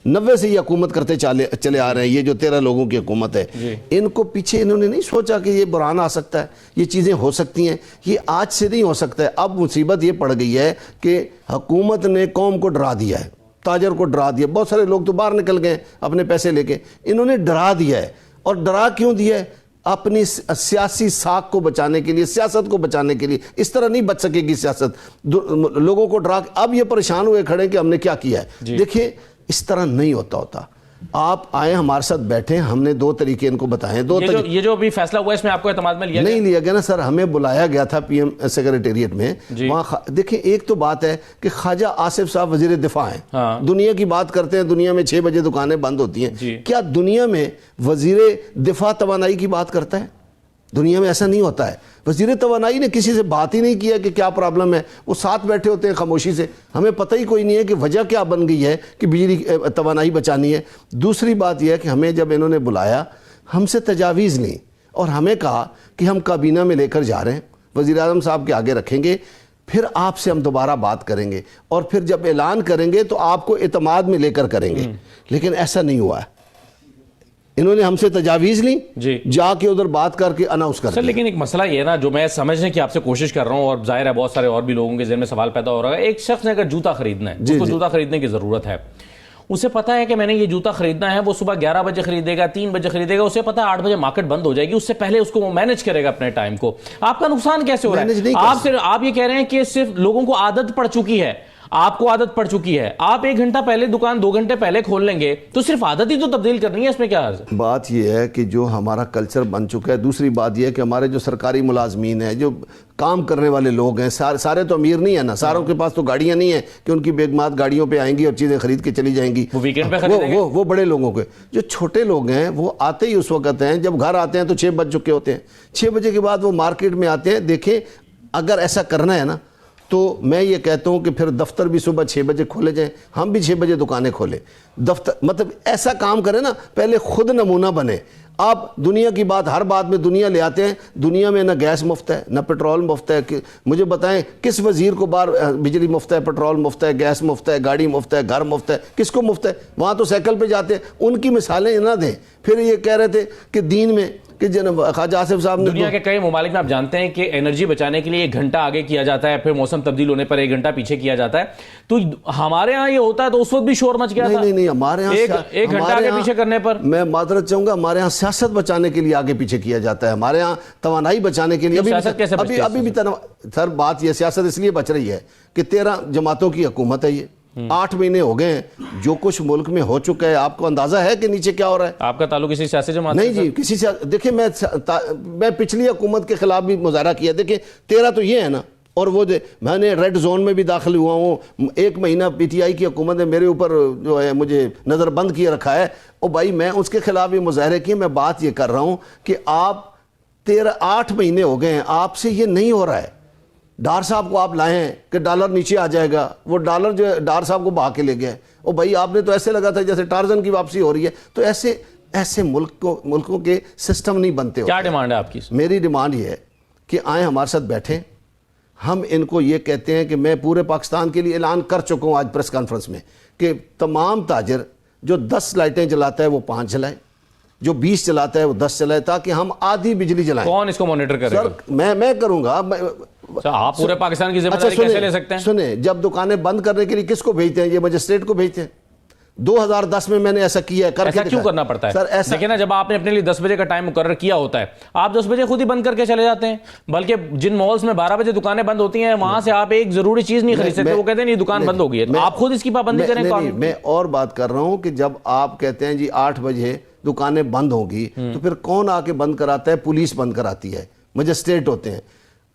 1990 से ये हुकूमत करते चले आ रहे हैं। ये जो 13 लोगों की हुकूमत है, इनको पीछे इन्होंने नहीं सोचा कि ये बुरहान आ सकता है, ये चीज़ें हो सकती हैं। ये आज से नहीं हो सकता है। अब मुसीबत ये पड़ गई है कि हुकूमत ने कौम को डरा दिया है, ताजर को डरा दिया। बहुत सारे लोग तो बाहर निकल गए अपने पैसे लेके, इन्होंने डरा दिया है। और डरा क्यों दिया है? अपनी सियासी साख को बचाने के लिए, सियासत को बचाने के लिए। इस तरह नहीं बच सकेगी सियासत, लोगों को डरा। अब ये परेशान हुए खड़े कि हमने क्या किया है। देखिए इस तरह नहीं होता। आप आए हमारे साथ बैठे, हमने 2 तरीके इनको बताए। ये जो अभी फैसला हुआ इसमें आपको एतमाद में नहीं लिया गया ना सर। हमें बुलाया गया था पीएम सेक्रेटेरिएट में, वहाँ देखिए एक तो बात है कि ख्वाजा आसिफ साहब वजीर दिफा हैं। हाँ। दुनिया की बात करते हैं, दुनिया में 6 बजे दुकानें बंद होती हैं। क्या दुनिया में वजीर दिफा तवानाई की बात करता है? दुनिया में ऐसा नहीं होता है। वजीर तवानाई ने किसी से बात ही नहीं किया कि क्या प्रॉब्लम है। वो साथ बैठे होते हैं खामोशी से, हमें पता ही कोई नहीं है कि वजह क्या बन गई है कि बिजली तवानाई बचानी है। दूसरी बात यह है कि हमें जब इन्होंने बुलाया, हमसे तजावीज़ ली और हमें कहा कि हम काबीना में लेकर जा रहे हैं, वज़ीर आज़म साहब के आगे रखेंगे। फिर आपसे हम दोबारा बात करेंगे, और फिर जब ऐलान करेंगे तो आपको इत्मीनान में लेकर करेंगे। लेकिन ऐसा नहीं हुआ है। इन्होंने हमसे तजावीज़ ली, जाके उधर बात करके अनाउंस कर सर। लेकिन एक मसला ये ना, जो मैं समझने की आपसे कोशिश कर रहा हूँ, और जाहिर है बहुत सारे और भी लोगों के ज़हन में सवाल पैदा हो रहा है, एक शख्स ने अगर जूता खरीदना है, उसको जूता खरीदने की ज़रूरत है, उसे पता है कि मैंने ये जूता खरीदना है, वो सुबह 11 बजे खरीदेगा, 3 बजे खरीदेगा, उसे पता है 8 बजे मार्केट बंद हो जाएगी, उससे पहले उसको वो मैनेज करेगा अपने टाइम को। आपका नुकसान कैसे हो रहा है? आप ये कह रहे हैं कि सिर्फ लोगों को आदत पड़ चुकी है, आपको आदत पड़ चुकी है, आप 1 घंटा पहले दुकान 2 घंटे पहले खोल लेंगे, तो सिर्फ आदत ही तो तब्दील करनी है, इसमें क्या अर्ज है? बात यह है कि जो हमारा कल्चर बन चुका है। दूसरी बात यह है कि हमारे जो सरकारी मुलाजमीन हैं, जो काम करने वाले लोग हैं, सारे तो अमीर नहीं है ना, सारों के पास तो गाड़ियां नहीं है कि उनकी बेगमात गाड़ियों पे आएंगी और चीज़ें खरीद के चली जाएंगी। वो वीकेंड पे खरीदेंगे। वो बड़े लोगों के, जो छोटे लोग हैं वो आते ही उस वक्त हैं, जब घर आते हैं तो 6 बज चुके होते हैं। 6 बजे के बाद वो मार्केट में आते हैं। देखें, अगर ऐसा करना है ना, तो मैं ये कहता हूँ कि फिर दफ्तर भी सुबह 6 बजे खोले जाएं, हम भी 6 बजे दुकानें खोलें। दफ्तर मतलब ऐसा काम करें ना, पहले खुद नमूना बने। आप दुनिया की बात, हर बात में दुनिया ले आते हैं। दुनिया में ना गैस मुफ्त है, ना पेट्रोल मुफ्त है। कि मुझे बताएं, किस वजीर को बार बिजली मुफ्त है, पेट्रोल मुफ्त है, गैस मुफ्त है, गाड़ी मुफ्त है, घर मुफ्त है? किसको मुफ्त है? वहाँ तो साइकिल पे जाते हैं। उनकी मिसालें ना दें। फिर ये कह रहे थे कि दीन में कि जनाब ख्वाजा आसिफ साहब ने, दुनिया के कई ममालिक में आप जानते हैं कि एनर्जी बचाने के लिए 1 घंटा आगे किया जाता है, फिर मौसम तब्दील होने पर 1 घंटा पीछे किया जाता है। तो हमारे यहाँ ये होता है तो उस वक्त भी शोर मच गया था। नहीं, हमारे यहाँ 1 घंटा आगे पीछे करने पर मैं माजरत चाहूंगा, हमारे यहाँ सियासत बचाने के लिए आगे पीछे किया जाता है। हमारे यहाँ तवानाई बचाने के लिए अभी भी सर, बात यह सियासत इसलिए बच रही है कि 13 जमातों की हुकूमत है। ये 8 महीने हो गए हैं, जो कुछ मुल्क में हो चुका है, आपको अंदाजा है कि नीचे क्या हो रहा है? आपका ताल्लुक किसी सियासी जमात नहीं जी, किसी से। देखिए, मैं पिछली हुकूमत के खिलाफ भी मुजाहरा किया। देखिए 13 तो ये है ना, और वो मैंने रेड जोन में भी दाखिल हुआ हूँ। 1 महीना PTI की हुकूमत ने मेरे ऊपर जो है मुझे नज़रबंद किए रखा है। और भाई मैं उसके खिलाफ भी मुजाहरे किए। मैं बात ये कर रहा हूँ कि आप 8 महीने हो गए हैं, आपसे ये नहीं हो रहा है। डार साहब को आप लाए हैं कि डॉलर नीचे आ जाएगा, वो डॉलर जो है डार साहब को बहा के ले गए। और भाई आपने तो ऐसे लगा था जैसे टार्जन की वापसी हो रही है। तो ऐसे मुल्कों के सिस्टम नहीं बनते। क्या डिमांड है आपकी? मेरी डिमांड ये है कि आए हमारे साथ बैठें। हम इनको ये कहते हैं कि मैं पूरे पाकिस्तान के लिए ऐलान कर चुका हूँ आज प्रेस कॉन्फ्रेंस में कि तमाम ताजर जो 10 लाइटें जलाता है वो 5 जलाए, जो 20 चलाता है वो 10 चलाए, ताकि हम आधी बिजली जलाएं। कौन इसको मॉनिटर करेगा? सर मैं करूंगा। आप पूरे पाकिस्तान की जिम्मेदारी कैसे ले सकते हैं? सुने, जब दुकानें बंद करने के लिए किसको भेजते हैं? ये मजिस्ट्रेट को भेजते हैं। 2010 में मैंने ऐसा किया है। ऐसा क्यों करना पड़ता है सर? ऐसा देखिए ना, जब आपने अपने लिए 10 बजे का टाइम मुकर्रर किया होता है, आप 10 बजे खुद ही बंद करके चले जाते हैं। बल्कि जिन मॉल्स में 12 बजे दुकानें बंद होती हैं, वहां से आप एक जरूरी चीज नहीं खरीद सकते। वो कहते हैं नहीं, दुकान बंद हो गई है, तो आप खुद इसकी पाबंदी करें। मैं और बात कर रहा हूं कि जब आप कहते हैं जी 8 बजे दुकानें बंद होगी, तो फिर कौन आके बंद कराता है? पुलिस बंद कराती है, मजिस्ट्रेट होते हैं।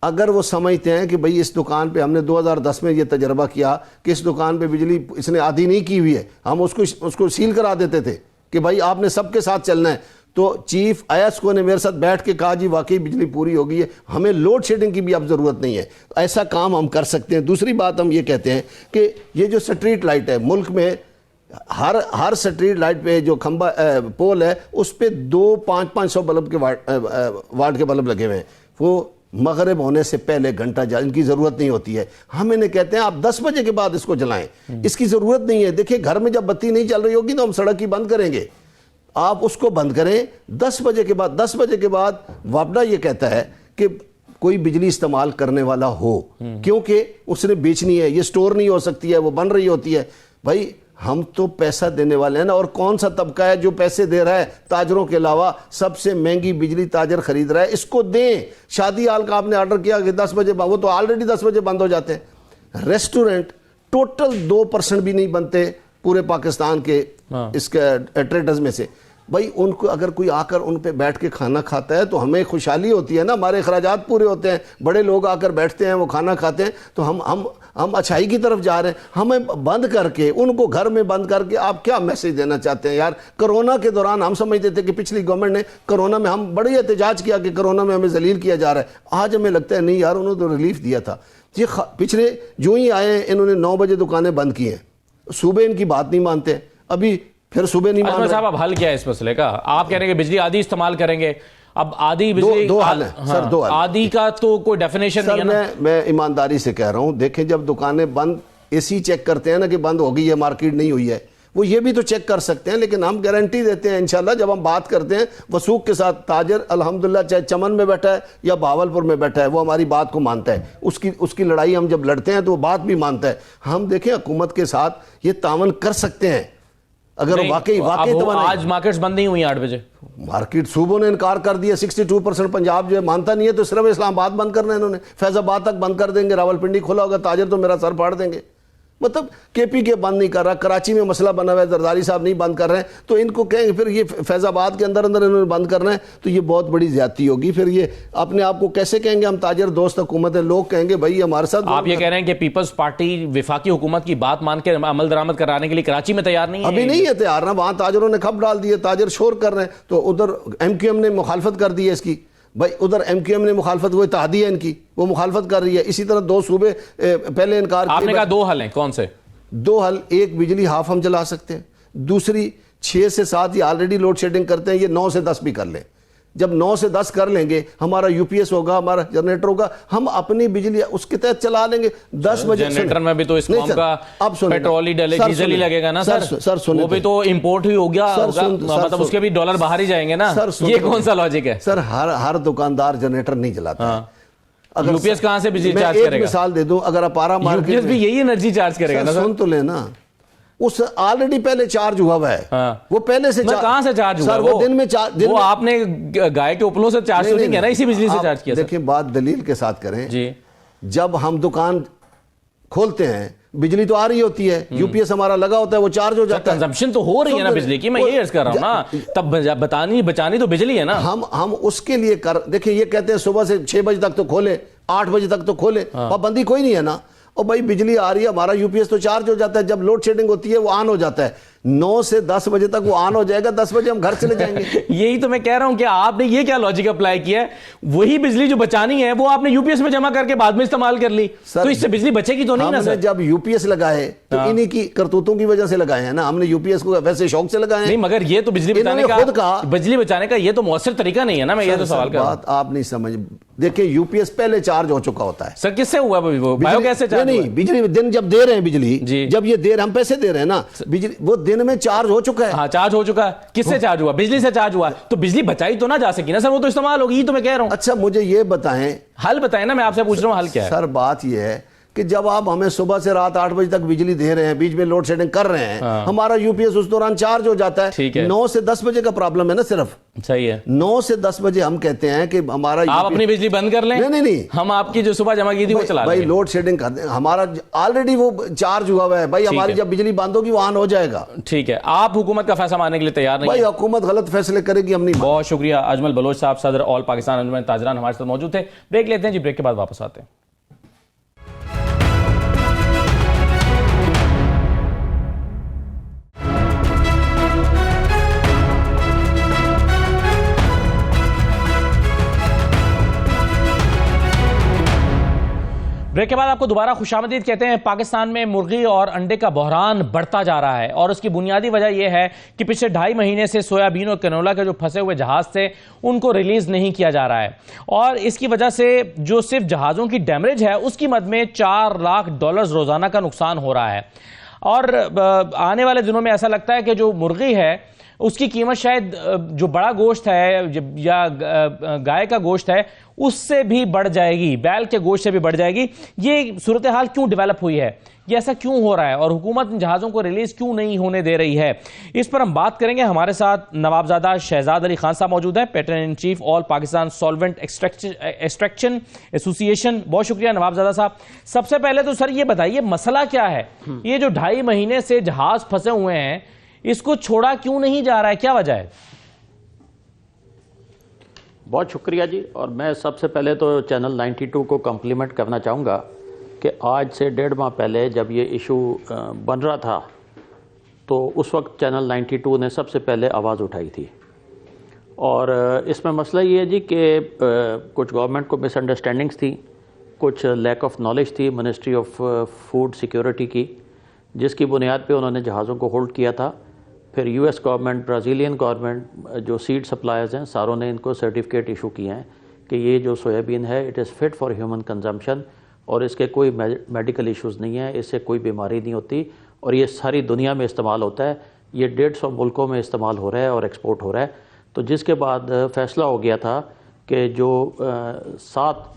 अगर वो समझते हैं कि भाई इस दुकान पे हमने 2010 में ये तजर्बा किया कि इस दुकान पे बिजली इसने आधी नहीं की हुई है, हम उसको सील करा देते थे कि भाई आपने सबके साथ चलना है। तो चीफ ISO ने मेरे साथ बैठ के कहा जी वाकई बिजली पूरी हो गई है, हमें लोड शेडिंग की भी अब ज़रूरत नहीं है। ऐसा काम हम कर सकते हैं। दूसरी बात हम ये कहते हैं कि ये जो स्ट्रीट लाइट है मुल्क में, हर स्ट्रीट लाइट पे जो खंबा पोल है उस पर 200-500 बल्ब के वाट के बल्ब लगे हुए हैं। वो मगरिब होने से पहले घंटा इनकी ज़रूरत नहीं होती है। हम इन्हें कहते हैं आप 10 बजे के बाद इसको जलाएं, इसकी ज़रूरत नहीं है। देखिए घर में जब बत्ती नहीं चल रही होगी तो हम सड़क ही बंद करेंगे, आप उसको बंद करें 10 बजे के बाद। 10 बजे के बाद वापडा ये कहता है कि कोई बिजली इस्तेमाल करने वाला हो, क्योंकि उसने बेचनी है, ये स्टोर नहीं हो सकती है, वो बन रही होती है। भाई हम तो पैसा देने वाले हैं ना, और कौन सा तबका है जो पैसे दे रहा है? ताजरों के अलावा सबसे महंगी बिजली ताजर खरीद रहा है, इसको दें। शादी हाल का आपने ऑर्डर किया कि 10 बजे, वो तो ऑलरेडी 10 बजे बंद हो जाते हैं। रेस्टोरेंट टोटल 2% भी नहीं बनते पूरे पाकिस्तान के इसके ट्रेडर्स में से। भाई उनको अगर कोई आकर उन पे बैठ के खाना खाता है तो हमें खुशहाली होती है ना, हमारे अखराजात पूरे होते हैं। बड़े लोग आकर बैठते हैं, वो खाना खाते हैं, तो हम अच्छाई की तरफ जा रहे हैं। हमें बंद करके, उनको घर में बंद करके आप क्या मैसेज देना चाहते हैं यार? कोरोना के दौरान हम समझते थे कि पिछली गवर्नमेंट ने कोरोना में हम बड़े एहतजाज किया कि कोरोना में हमें जलील किया जा रहा है। आज हमें लगता है नहीं यार, उन्होंने तो रिलीफ दिया था। ये पिछले जो ही आए इन्होंने 9 बजे दुकानें बंद की हैं, सुबह इनकी बात नहीं मानते, अभी फिर सुबह नहीं मान रहे। साहब अब हल क्या है इस मसले का? आप कह रहे हैं कि बिजली आधी इस्तेमाल करेंगे, अब आधी बिजली दो हल है सर, दो हल। आधी का तो कोई डेफिनेशन नहीं सर है ना। मैं ईमानदारी से कह रहा हूं, देखें जब दुकानें बंद एसी चेक करते हैं ना कि बंद हो गई है, मार्केट नहीं हुई है, वो ये भी तो चेक कर सकते हैं, लेकिन हम गारंटी देते हैं इंशाल्लाह जब हम बात करते हैं वसूख के साथ, ताजर अल्हम्दुलिल्लाह चाहे चमन में बैठा है या भावलपुर में बैठा है, वो हमारी बात को मानता है, उसकी लड़ाई हम जब लड़ते हैं तो वो बात भी मानता है। हम देखें हुकूमत के साथ ये तावन कर सकते हैं अगर वाकई आज मार्केट्स बंद नहीं हुई 8 बजे। मार्केट सूबों ने इनकार कर दिया, 62% पंजाब जो है मानता नहीं है, तो सिर्फ इस्लामाबाद बंद करना है इन्होंने, फैजाबाद तक बंद कर देंगे, रावलपिंडी खुला होगा, ताजर तो मेरा सर फाड़ देंगे। मतलब केपी के बंद नहीं कर रहा, कराची में मसला बना हुआ है, जरदारी साहब नहीं बंद कर रहे हैं, तो इनको कहेंगे फिर ये फैजाबाद के अंदर अंदर इन्होंने बंद करना है, तो ये बहुत बड़ी ज्यादती होगी। फिर ये अपने आप को कैसे कहेंगे हम ताजर दोस्त हुकूमत है, लोग कहेंगे भाई हमारे साथ। आप ये कह रहे हैं कि पीपल्स पार्टी विफाकी हुकूमत की बात मान के अमल दरामद कराने के लिए कराची में तैयार नहीं है? अभी नहीं है तैयार ना, वहां ताजरों ने खप डाल दिए, ताजर शोर कर रहे हैं, तो उधर MQM ने मुखालफत कर दी है इसकी, भाई उधर MQM ने मुखालफत, वो इत्तेहादी है इनकी, वो मुखालफत कर रही है। इसी तरह 2 सूबे पहले इनकार, आपने कहा 2 हल हैं, कौन से 2 हल? एक बिजली हाफ हम जला सकते हैं, दूसरी 6 से 7 ये ऑलरेडी लोड शेडिंग करते हैं, ये 9 से 10 भी कर लें। जब 9 से 10 कर लेंगे, हमारा UPS होगा, हमारा जनरेटर होगा, हम अपनी बिजली उसके तहत चला लेंगे। 10 बजे जनरेटर में भी तो इस कॉम का अब पेट्रोल ही डीजल ही लगेगा ना सर। वो भी तो इंपोर्ट ही हो गया, मतलब उसके भी डॉलर बाहर ही जाएंगे ना। ये कौन सा लॉजिक है सर? हर दुकानदार जनरेटर नहीं चलाता। अगर UPS कहां से बिजली चार्ज करेगा? एक मिसाल दे दूं, अगर अपारा मार्केट UPS भी यही एनर्जी चार्ज करेगा ना सर? सुन तो लेना, उस ऑलरेडी पहले चार्ज हुआ है। हाँ। वो पहले से कहां से चार्ज हुआ? सर वो दिन में वो आपने गाय के उपलों से चार्ज तो नहीं किया ना, इसी बिजली से चार्ज किया। देखिए बात दलील के साथ करें जी। जब हम दुकान खोलते हैं बिजली तो आ रही होती है, UPS हमारा लगा होता है, वो चार्ज हो जाता है, कंजम्पशन तो हो रही है ना बिजली की, मैं ये अर्ज कर रहा हूं ना। तब बचानी तो बिजली है ना। हम उसके लिए देखिए ये कहते हैं सुबह से 6 बजे तक तो खोले, 8 बजे तक तो खोले, पाबंदी कोई नहीं है ना। और भाई बिजली आ रही है, हमारा UPS तो चार्ज हो जाता है, जब लोड शेडिंग होती है वो ऑन हो जाता है, 9 से 10 बजे तक वो ऑन हो जाएगा, 10 बजे हम घर चले जाएंगे। यही तो मैं कह रहा हूं कि आपने ये क्या लॉजिक अप्लाई किया है? वही बिजली जो बचानी है वो आपने UPS में जमा करके बाद में इस्तेमाल कर ली, तो इससे बिजली बचेगी तो नहीं ना सर? जब UPS लगाए तो इन्हीं की करतूतों की वजह से लगाए हैं ना, हमने UPS को वैसे शौक से लगाए नहीं, मगर ये तो बिजली बचाने का ये तो मौसर तरीका नहीं है ना। मैं ये तो सवाल कर रहा हूं, बात आप नहीं समझ। देखिए UPS पहले चार्ज हो चुका होता है सर। किससे हुआ? बायोगैस से चार्ज? नहीं, बिजली दिन जब दे रहे हैं बिजली, जब ये दे रहे हम पैसे दे रहे हैं ना, बिजली वो दिन में चार्ज हो चुका है। हाँ, चार्ज हो चुका है। किससे चार्ज हुआ? बिजली से चार्ज हुआ, तो बिजली बचाई तो ना जा सकी ना सर, वो तो इस्तेमाल होगी। ये तो मैं कह रहा हूं। अच्छा मुझे ये बताएं, हल बताएं ना, मैं आपसे पूछ रहा हूं हल क्या है सर? बात ये है कि जब आप हमें सुबह से रात 8 बजे तक बिजली दे रहे हैं, बीच में लोड शेडिंग कर रहे हैं, हमारा UPS उस दौरान चार्ज हो जाता है। 9 से 10 बजे का प्रॉब्लम है ना सिर्फ। सही है, 9 से 10 बजे हम कहते हैं कि हमारा आप अपनी बिजली बंद कर लें। नहीं, हम आपकी जो सुबह जमा की थी वो चला भाई लोड शेडिंग कर दें, हमारा ऑलरेडी वो चार्ज हुआ है भाई, हमारी जब बिजली बंद होगी वो ऑन हो जाएगा। ठीक है, आप हुकूमत का फैसला मानने के लिए तैयार नहीं? भाई हुकूमत गलत फैसले करेगी, हम नहीं। बहुत शुक्रिया अजमल बलोच साहब, सदर ऑल पाकिस्तान अंजुमन ताजरान हमारे साथ मौजूद थे। ब्रेक लेते हैं जी, ब्रेक के बाद वापस आते हैं। ब्रेक के बाद आपको दोबारा खुशामदीद कहते हैं। पाकिस्तान में मुर्गी और अंडे का बहरान बढ़ता जा रहा है और उसकी बुनियादी वजह यह है कि पिछले 2.5 महीने से सोयाबीन और कैनोला के जो फंसे हुए जहाज थे उनको रिलीज नहीं किया जा रहा है, और इसकी वजह से जो सिर्फ जहाज़ों की डैमेज है उसकी मद में $4 लाख रोजाना का नुकसान हो रहा है। और आने वाले दिनों में ऐसा लगता है कि जो मुर्गी है उसकी कीमत शायद जो बड़ा गोश्त है या गाय का गोश्त है उससे भी बढ़ जाएगी, बैल के गोश्त से भी बढ़ जाएगी। ये सूरत हाल क्यों डेवलप हुई है, ये ऐसा क्यों हो रहा है, और हुकूमत इन जहाज़ों को रिलीज क्यों नहीं होने दे रही है, इस पर हम बात करेंगे। हमारे साथ नवाबजादा शहजाद अली खान साहब मौजूद हैं, pattern in chief all Pakistan solvent extraction association. बहुत शुक्रिया नवाबजादा साहब। सबसे पहले तो सर ये बताइए मसला क्या है? ये जो 2.5 महीने से जहाज फंसे हुए हैं इसको छोड़ा क्यों नहीं जा रहा है, क्या वजह है? बहुत शुक्रिया जी। और मैं सबसे पहले तो चैनल 92 को कम्प्लीमेंट करना चाहूँगा कि आज से 1.5 माह पहले जब ये इशू बन रहा था तो उस वक्त चैनल 92 ने सबसे पहले आवाज़ उठाई थी। और इसमें मसला ये है जी कि कुछ गवर्नमेंट को मिसअंडरस्टैंडिंग्स थी, कुछ लैक ऑफ नॉलेज थी मिनिस्ट्री ऑफ फूड सिक्योरिटी की, जिसकी बुनियाद पे उन्होंने जहाज़ों को होल्ड किया था। फिर यूएस गवर्नमेंट, ब्राज़ीलियन गवर्नमेंट, जो सीड सप्लायर्स हैं, सारों ने इनको सर्टिफिकेट इशू किए हैं कि ये जो सोयाबीन है it is fit for human consumption और इसके कोई मेडिकल इश्यूज़ नहीं है, इससे कोई बीमारी नहीं होती और ये सारी दुनिया में इस्तेमाल होता है। ये 150 मुल्कों में इस्तेमाल हो रहा है और एक्सपोर्ट हो रहा है। तो जिसके बाद फ़ैसला हो गया था कि जो 7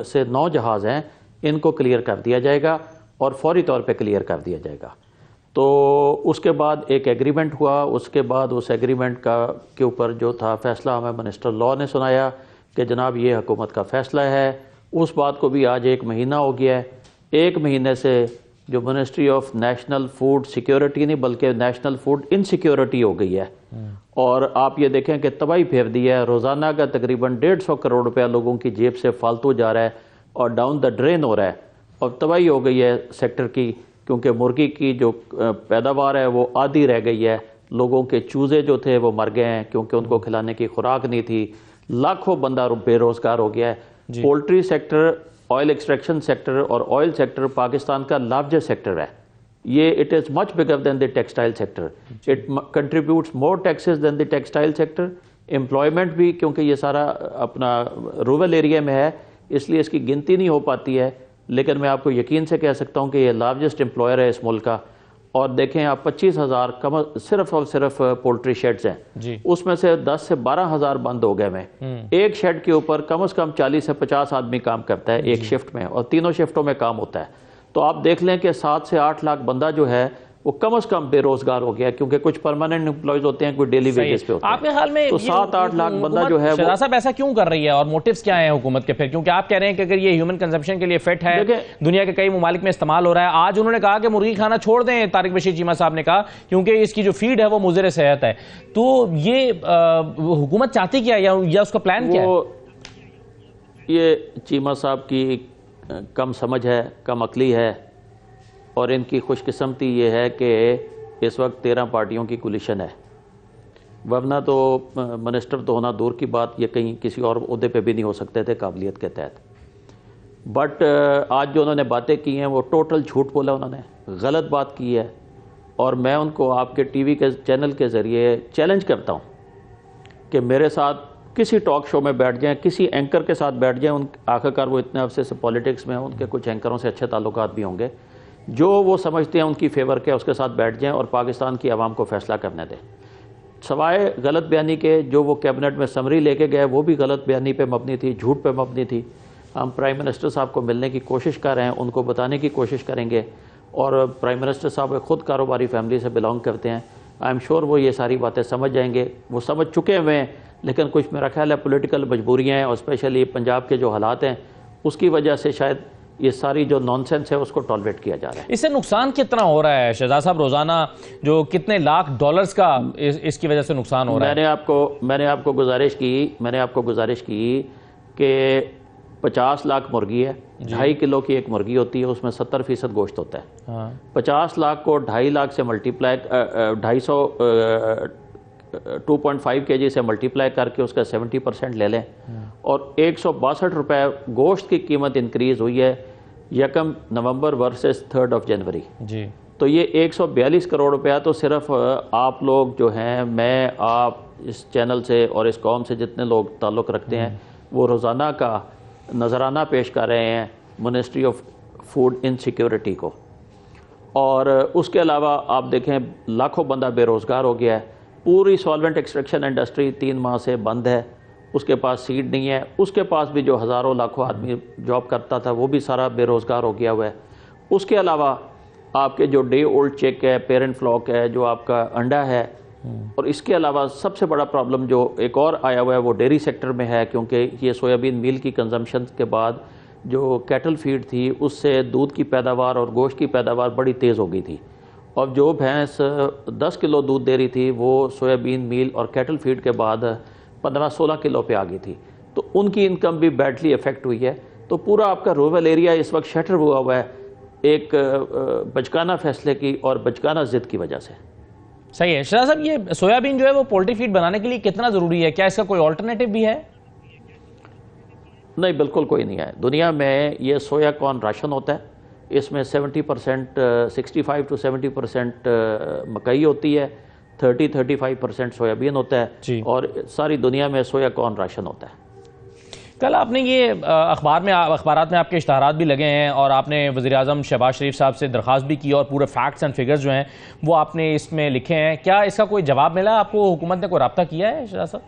से 9 जहाज़ हैं इनको क्लियर कर दिया जाएगा और फौरी तौर पे क्लियर कर दिया जाएगा। तो उसके बाद एक एग्रीमेंट हुआ, उसके बाद उस एग्रीमेंट के ऊपर जो था फ़ैसला हमें मिनिस्टर लॉ ने सुनाया कि जनाब ये हुकूमत का फ़ैसला है। उस बात को भी आज 1 महीना हो गया है। 1 महीने से जो ministry of national food security नहीं बल्कि नेशनल फूड इनसिक्योरिटी हो गई है और आप ये देखें कि तबाही फेर दी है। रोज़ाना का तकरीबन 150 करोड़ रुपया लोगों की जेब से फालतू जा रहा है और डाउन द ड्रेन हो रहा है और तबाही हो गई है सेक्टर की, क्योंकि मुर्गी की जो पैदावार है वो आधी रह गई है। लोगों के चूज़े जो थे वो मर गए हैं क्योंकि उनको खिलाने की खुराक नहीं थी। लाखों बंदा बेरोज़गार हो गया है। Poultry sector, oil extraction sector और ऑयल सेक्टर पाकिस्तान का लार्जेस्ट सेक्टर है। ये it is much bigger than the textile sector. It contributes more taxes than the textile sector. Employment भी, क्योंकि ये सारा अपना रूरल एरिया में है इसलिए इसकी गिनती नहीं हो पाती है, लेकिन मैं आपको यकीन से कह सकता हूँ कि ये लार्जेस्ट एम्प्लॉयर है इस मुल्क का। और देखें आप 25,000 कम सिर्फ और सिर्फ पोल्ट्री शेड्स हैं, उसमें से 10 से 12,000 बंद हो गए में। एक शेड के ऊपर कम से कम 40 से 50 आदमी काम करता है एक शिफ्ट में और तीनों शिफ्टों में काम होता है। तो आप देख लें कि 7 से 8 लाख बंदा जो है वो कम से कम बेरोजगार हो गया, क्योंकि कुछ परमानेंट एम्प्लॉयज होते हैं, कोई डेली वेजेस पे होते हैं। आपके ख्याल में तो 7-8 लाख बंदा जो है शहजाद साहब ऐसा क्यों कर रही है और मोटिव्स क्या है हुकूमत के फिर? क्योंकि आप कह रहे हैं कि अगर ये ह्यूमन कंजम्पशन के लिए फिट है, दुनिया के कई ममालिक में इस्तेमाल हो रहा है। आज उन्होंने कहा कि मुर्गी खाना छोड़ दें, तारिक बशीर चीमा साहब ने कहा, क्योंकि इसकी जो फीड है वो मुज़र सेहत है। तो ये हुकूमत चाहती क्या है या उसका प्लान क्या है? ये चीमा साहब की कम समझ है, कम अकली है और इनकी खुशकिस्मती ये है कि इस वक्त 13 पार्टियों की कोलिशन है, वरना तो मिनिस्टर तो होना दूर की बात, ये कहीं किसी और ओहदे पे भी नहीं हो सकते थे काबिलियत के तहत। बट आज जो उन्होंने बातें की हैं वो टोटल झूठ बोला, उन्होंने गलत बात की है और मैं उनको आपके टीवी के चैनल के ज़रिए चैलेंज करता हूँ कि मेरे साथ किसी टॉक शो में बैठ जाएं, किसी एंकर के साथ बैठ जाएं। आखिरकार वो इतने अरसे से पॉलिटिक्स में हैं, उनके कुछ एंकरों से अच्छे ताल्लुकात भी होंगे, जो वो समझते हैं उनकी फेवर के, उसके साथ बैठ जाएं और पाकिस्तान की आवाम को फैसला करने दें। सवाए गलत बयानी के जो वो कैबिनेट में समरी लेके गए वो भी गलत बयानी पे मबनी थी, झूठ पे मबनी थी। हम प्राइम मिनिस्टर साहब को मिलने की कोशिश कर रहे हैं, उनको बताने की कोशिश करेंगे और प्राइम मिनिस्टर साहब खुद कारोबारी फैमिली से बिलोंग करते हैं। आई एम श्योर वो ये सारी बातें समझ जाएंगे, वो समझ चुके हुए हैं, लेकिन कुछ मेरा ख्याल है पॉलिटिकल मजबूरियाँ हैं और स्पेशली पंजाब के जो हालात हैं उसकी वजह से शायद ये सारी जो नॉनसेंस है उसको टॉलरेट किया जा रहा है। इससे नुकसान कितना हो रहा है शहजाद साहब? रोजाना जो कितने लाख डॉलर्स का इसकी वजह से नुकसान हो रहा है? मैंने आपको गुजारिश की कि 50 लाख मुर्गी है, 2.5 किलो की एक मुर्गी होती है, उसमें 70% गोश्त होता है। हाँ। 50 लाख को 2.5 लाख से मल्टीप्लाई 2.5 kg से मल्टीप्लाई करके उसका 70% ले लें और 162 रुपये गोश्त की कीमत इंक्रीज़ हुई है 1 नवंबर वर्सेस 3 जनवरी जी। तो ये 142 करोड़ रुपया तो सिर्फ आप लोग जो हैं, मैं, आप, इस चैनल से और इस कौम से जितने लोग ताल्लुक़ रखते हैं वो रोज़ाना का नजराना पेश कर रहे हैं मिनिस्ट्री ऑफ फूड इनसिक्योरिटी को। और उसके अलावा आप देखें लाखों बंदा बेरोज़गार हो गया है। पूरी सॉल्वेंट एक्सट्रैक्शन इंडस्ट्री 3 माह से बंद है, उसके पास सीड नहीं है, उसके पास भी जो हज़ारों लाखों आदमी जॉब करता था वो भी सारा बेरोज़गार हो गया हुआ है। उसके अलावा आपके जो डे ओल्ड चिक है, पेरेंट फ्लॉक है, जो आपका अंडा है, और इसके अलावा सबसे बड़ा प्रॉब्लम जो एक और आया हुआ है वो डेयरी सेक्टर में है, क्योंकि ये सोयाबीन मील की कंजम्पशन के बाद जो कैटल फीड थी उससे दूध की पैदावार और गोश्त की पैदावार बड़ी तेज़ हो गई थी और जो भैंस 10 किलो दूध दे रही थी वो सोयाबीन मील और कैटल फीड के बाद 15-16 किलो पे आ गई थी। तो उनकी इनकम भी बैडली इफेक्ट हुई है। तो पूरा आपका रूरल एरिया इस वक्त शटर हुआ है एक बचकाना फैसले की और बचकाना ज़िद की वजह से। सही है शहजाद साहब, ये सोयाबीन जो है वो पोल्ट्री फीड बनाने के लिए कितना ज़रूरी है? क्या इसका कोई ऑल्टरनेटिव भी है? नहीं, बिल्कुल कोई नहीं है। दुनिया में ये सोया कॉर्न राशन होता है, इसमें 70% 65 to 70% मकई होती है 30-35% सोयाबीन होता जी। है और सारी दुनिया में सोया कॉर्न राशन होता है। कल आपने ये अखबारात में आपके इश्तहारात भी लगे हैं और आपने वज़ीर-ए-आज़म शहबाज शरीफ साहब से दरख्वास्त भी की और पूरे फैक्ट्स एंड फिगर्स जो हैं वो आपने इसमें लिखे हैं। क्या इसका कोई जवाब मिला आपको? हुकूमत ने कोई रब्ता किया है शहजाद साहब?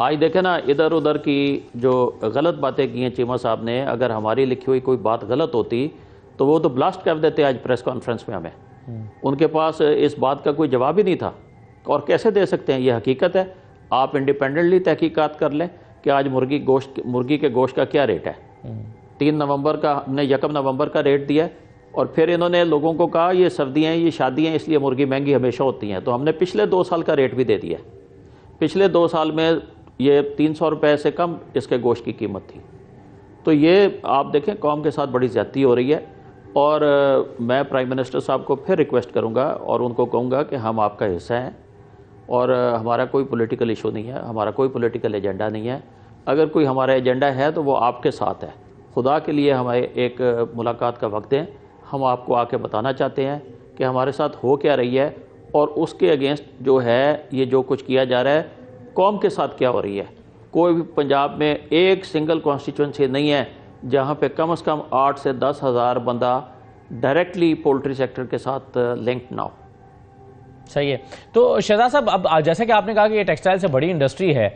आज देखें ना, इधर उधर की जो गलत बातें की हैं चीमा साहब ने, अगर हमारी लिखी हुई कोई बात गलत होती तो वो तो ब्लास्ट कर देते आज प्रेस कॉन्फ्रेंस में हमें। उनके पास इस बात का कोई जवाब ही नहीं था और कैसे दे सकते हैं? ये हकीकत है। आप इंडिपेंडेंटली तहकीकात कर लें कि आज मुर्गी के गोश्त का क्या रेट है। 3 नवंबर का हमने 1 नवंबर का रेट दिया और फिर इन्होंने लोगों को कहा ये सर्दियाँ हैं, ये शादियाँ हैं, इसलिए मुर्गी महंगी हमेशा होती हैं। तो हमने पिछले 2 साल का रेट भी दे दिया। पिछले 2 साल में ये 300 रुपये से कम इसके गोश्त की कीमत थी। तो ये आप देखें कौम के साथ बड़ी ज़्यादती हो रही है और मैं प्राइम मिनिस्टर साहब को फिर रिक्वेस्ट करूँगा और उनको कहूँगा कि हम आपका हिस्सा हैं और हमारा कोई पॉलिटिकल इशू नहीं है, हमारा कोई पॉलिटिकल एजेंडा नहीं है। अगर कोई हमारा एजेंडा है तो वो आपके साथ है। खुदा के लिए हमें एक मुलाकात का वक्त दें। हम आपको आके बताना चाहते हैं कि हमारे साथ हो क्या रही है और उसके अगेंस्ट जो है ये जो कुछ किया जा रहा है, कौम के साथ क्या हो रही है। कोई भी पंजाब में एक सिंगल कॉन्स्टिट्यूंसी नहीं है जहाँ पे कम से कम 8 से 10 हज़ार बंदा डायरेक्टली पोल्ट्री सेक्टर के साथ लिंक्ड ना हो। सही है। तो शहजाद साहब, अब जैसे कि आपने कहा कि ये टेक्सटाइल से बड़ी इंडस्ट्री है,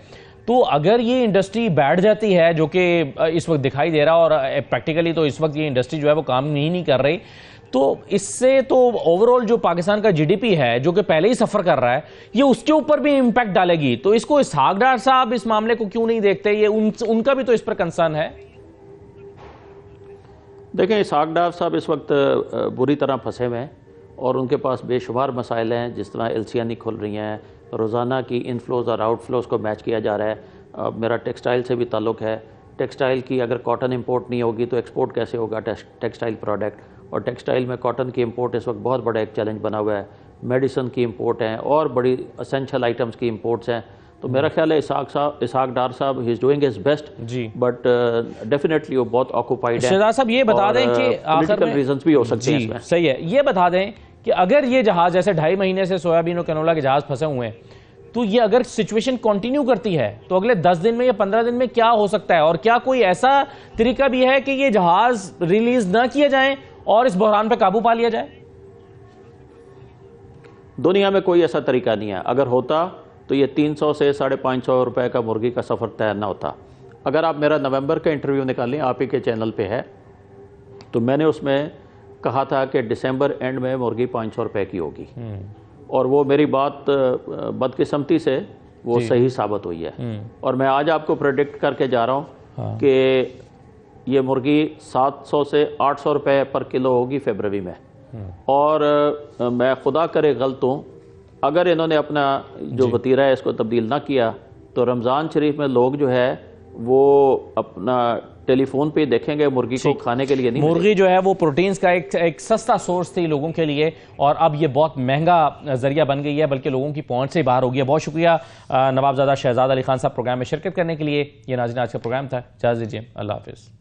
तो अगर ये इंडस्ट्री बैठ जाती है, जो कि इस वक्त दिखाई दे रहा और प्रैक्टिकली तो इस वक्त ये इंडस्ट्री जो है वो काम नहीं कर रही, तो इससे तो ओवरऑल जो पाकिस्तान का जीडीपी है जो कि पहले ही सफ़र कर रहा है, ये उसके ऊपर भी इम्पैक्ट डालेगी। तो इसको इसहाक डार साहब इस मामले को क्यों नहीं देखते? ये उनका भी तो इस पर कंसर्न है। देखें, इसहाक डार साहब इस वक्त बुरी तरह फंसे हुए हैं और उनके पास बेशुमार मसाइल हैं। जिस तरह एलसीआई नहीं खुल रही हैं, रोज़ाना की इनफ्लोज़ और आउटफ्लोज़ को मैच किया जा रहा है। मेरा टेक्सटाइल से भी ताल्लुक़ है। टेक्सटाइल की अगर कॉटन इंपोर्ट नहीं होगी तो एक्सपोर्ट कैसे होगा टेक्सटाइल प्रोडक्ट, और टेक्सटाइल में कॉटन की इंपोर्ट इस वक्त बहुत बड़ा एक चैलेंज बना हुआ है। मेडिसिन की इंपोर्ट हैं और बड़ी असेंशियल आइटम्स की इंपोर्ट्स हैं। तो मेरा ख्याल है इसहाक डार साहब he is doing his best ji, but definitely वो बहुत ऑक्यूपाइड है। शहजाद साहब, ये बता दें कि पॉलिटिकल रीजंस भी हो सकते हैं इसमें। सही है। ये बता दें कि अगर ये जहाज जैसे 2.5 महीने से सोयाबीन और कैनोला के जहाज फंसे हुए हैं, तो ये अगर सिचुएशन कंटिन्यू करती है तो अगले 10 दिन में या 15 दिन में क्या हो सकता है? और क्या कोई ऐसा तरीका भी है कि ये जहाज रिलीज ना किए जाएं और इस बहरान पर काबू पा लिया जाए? दुनिया में कोई ऐसा तरीका नहीं है। अगर होता तो ये 300 से 550 रुपए का मुर्गी का सफ़र तय ना होता। अगर आप मेरा नवंबर का इंटरव्यू निकालें, आप ही के चैनल पे है, तो मैंने उसमें कहा था कि दिसंबर एंड में मुर्गी 500 रुपए की होगी और वो मेरी बात बदकिस्मती से वो सही साबित हुई है। और मैं आज आपको प्रेडिक्ट करके जा रहा हूँ कि ये मुर्गी 700 से 800 रुपए पर किलो होगी फरवरी में। और मैं खुदा करे गलत हूँ, अगर इन्होंने अपना जो वतीरा है इसको तब्दील ना किया तो रमज़ान शरीफ में लोग जो है वो अपना टेलीफोन पे देखेंगे मुर्गी को खाने के लिए नहीं। मुर्गी जो है वो प्रोटीन्स का एक सस्ता सोर्स थी लोगों के लिए और अब ये बहुत महंगा जरिया बन गई है, बल्कि लोगों की पहुंच से बाहर हो गई है। बहुत शुक्रिया नवाबजादा शहजाद अली खान साहब प्रोग्राम में शिरकत करने के लिए। ये नाज़रीन आज का प्रोग्राम था। इजाज़त दीजिए, अल्लाह हाफिज़।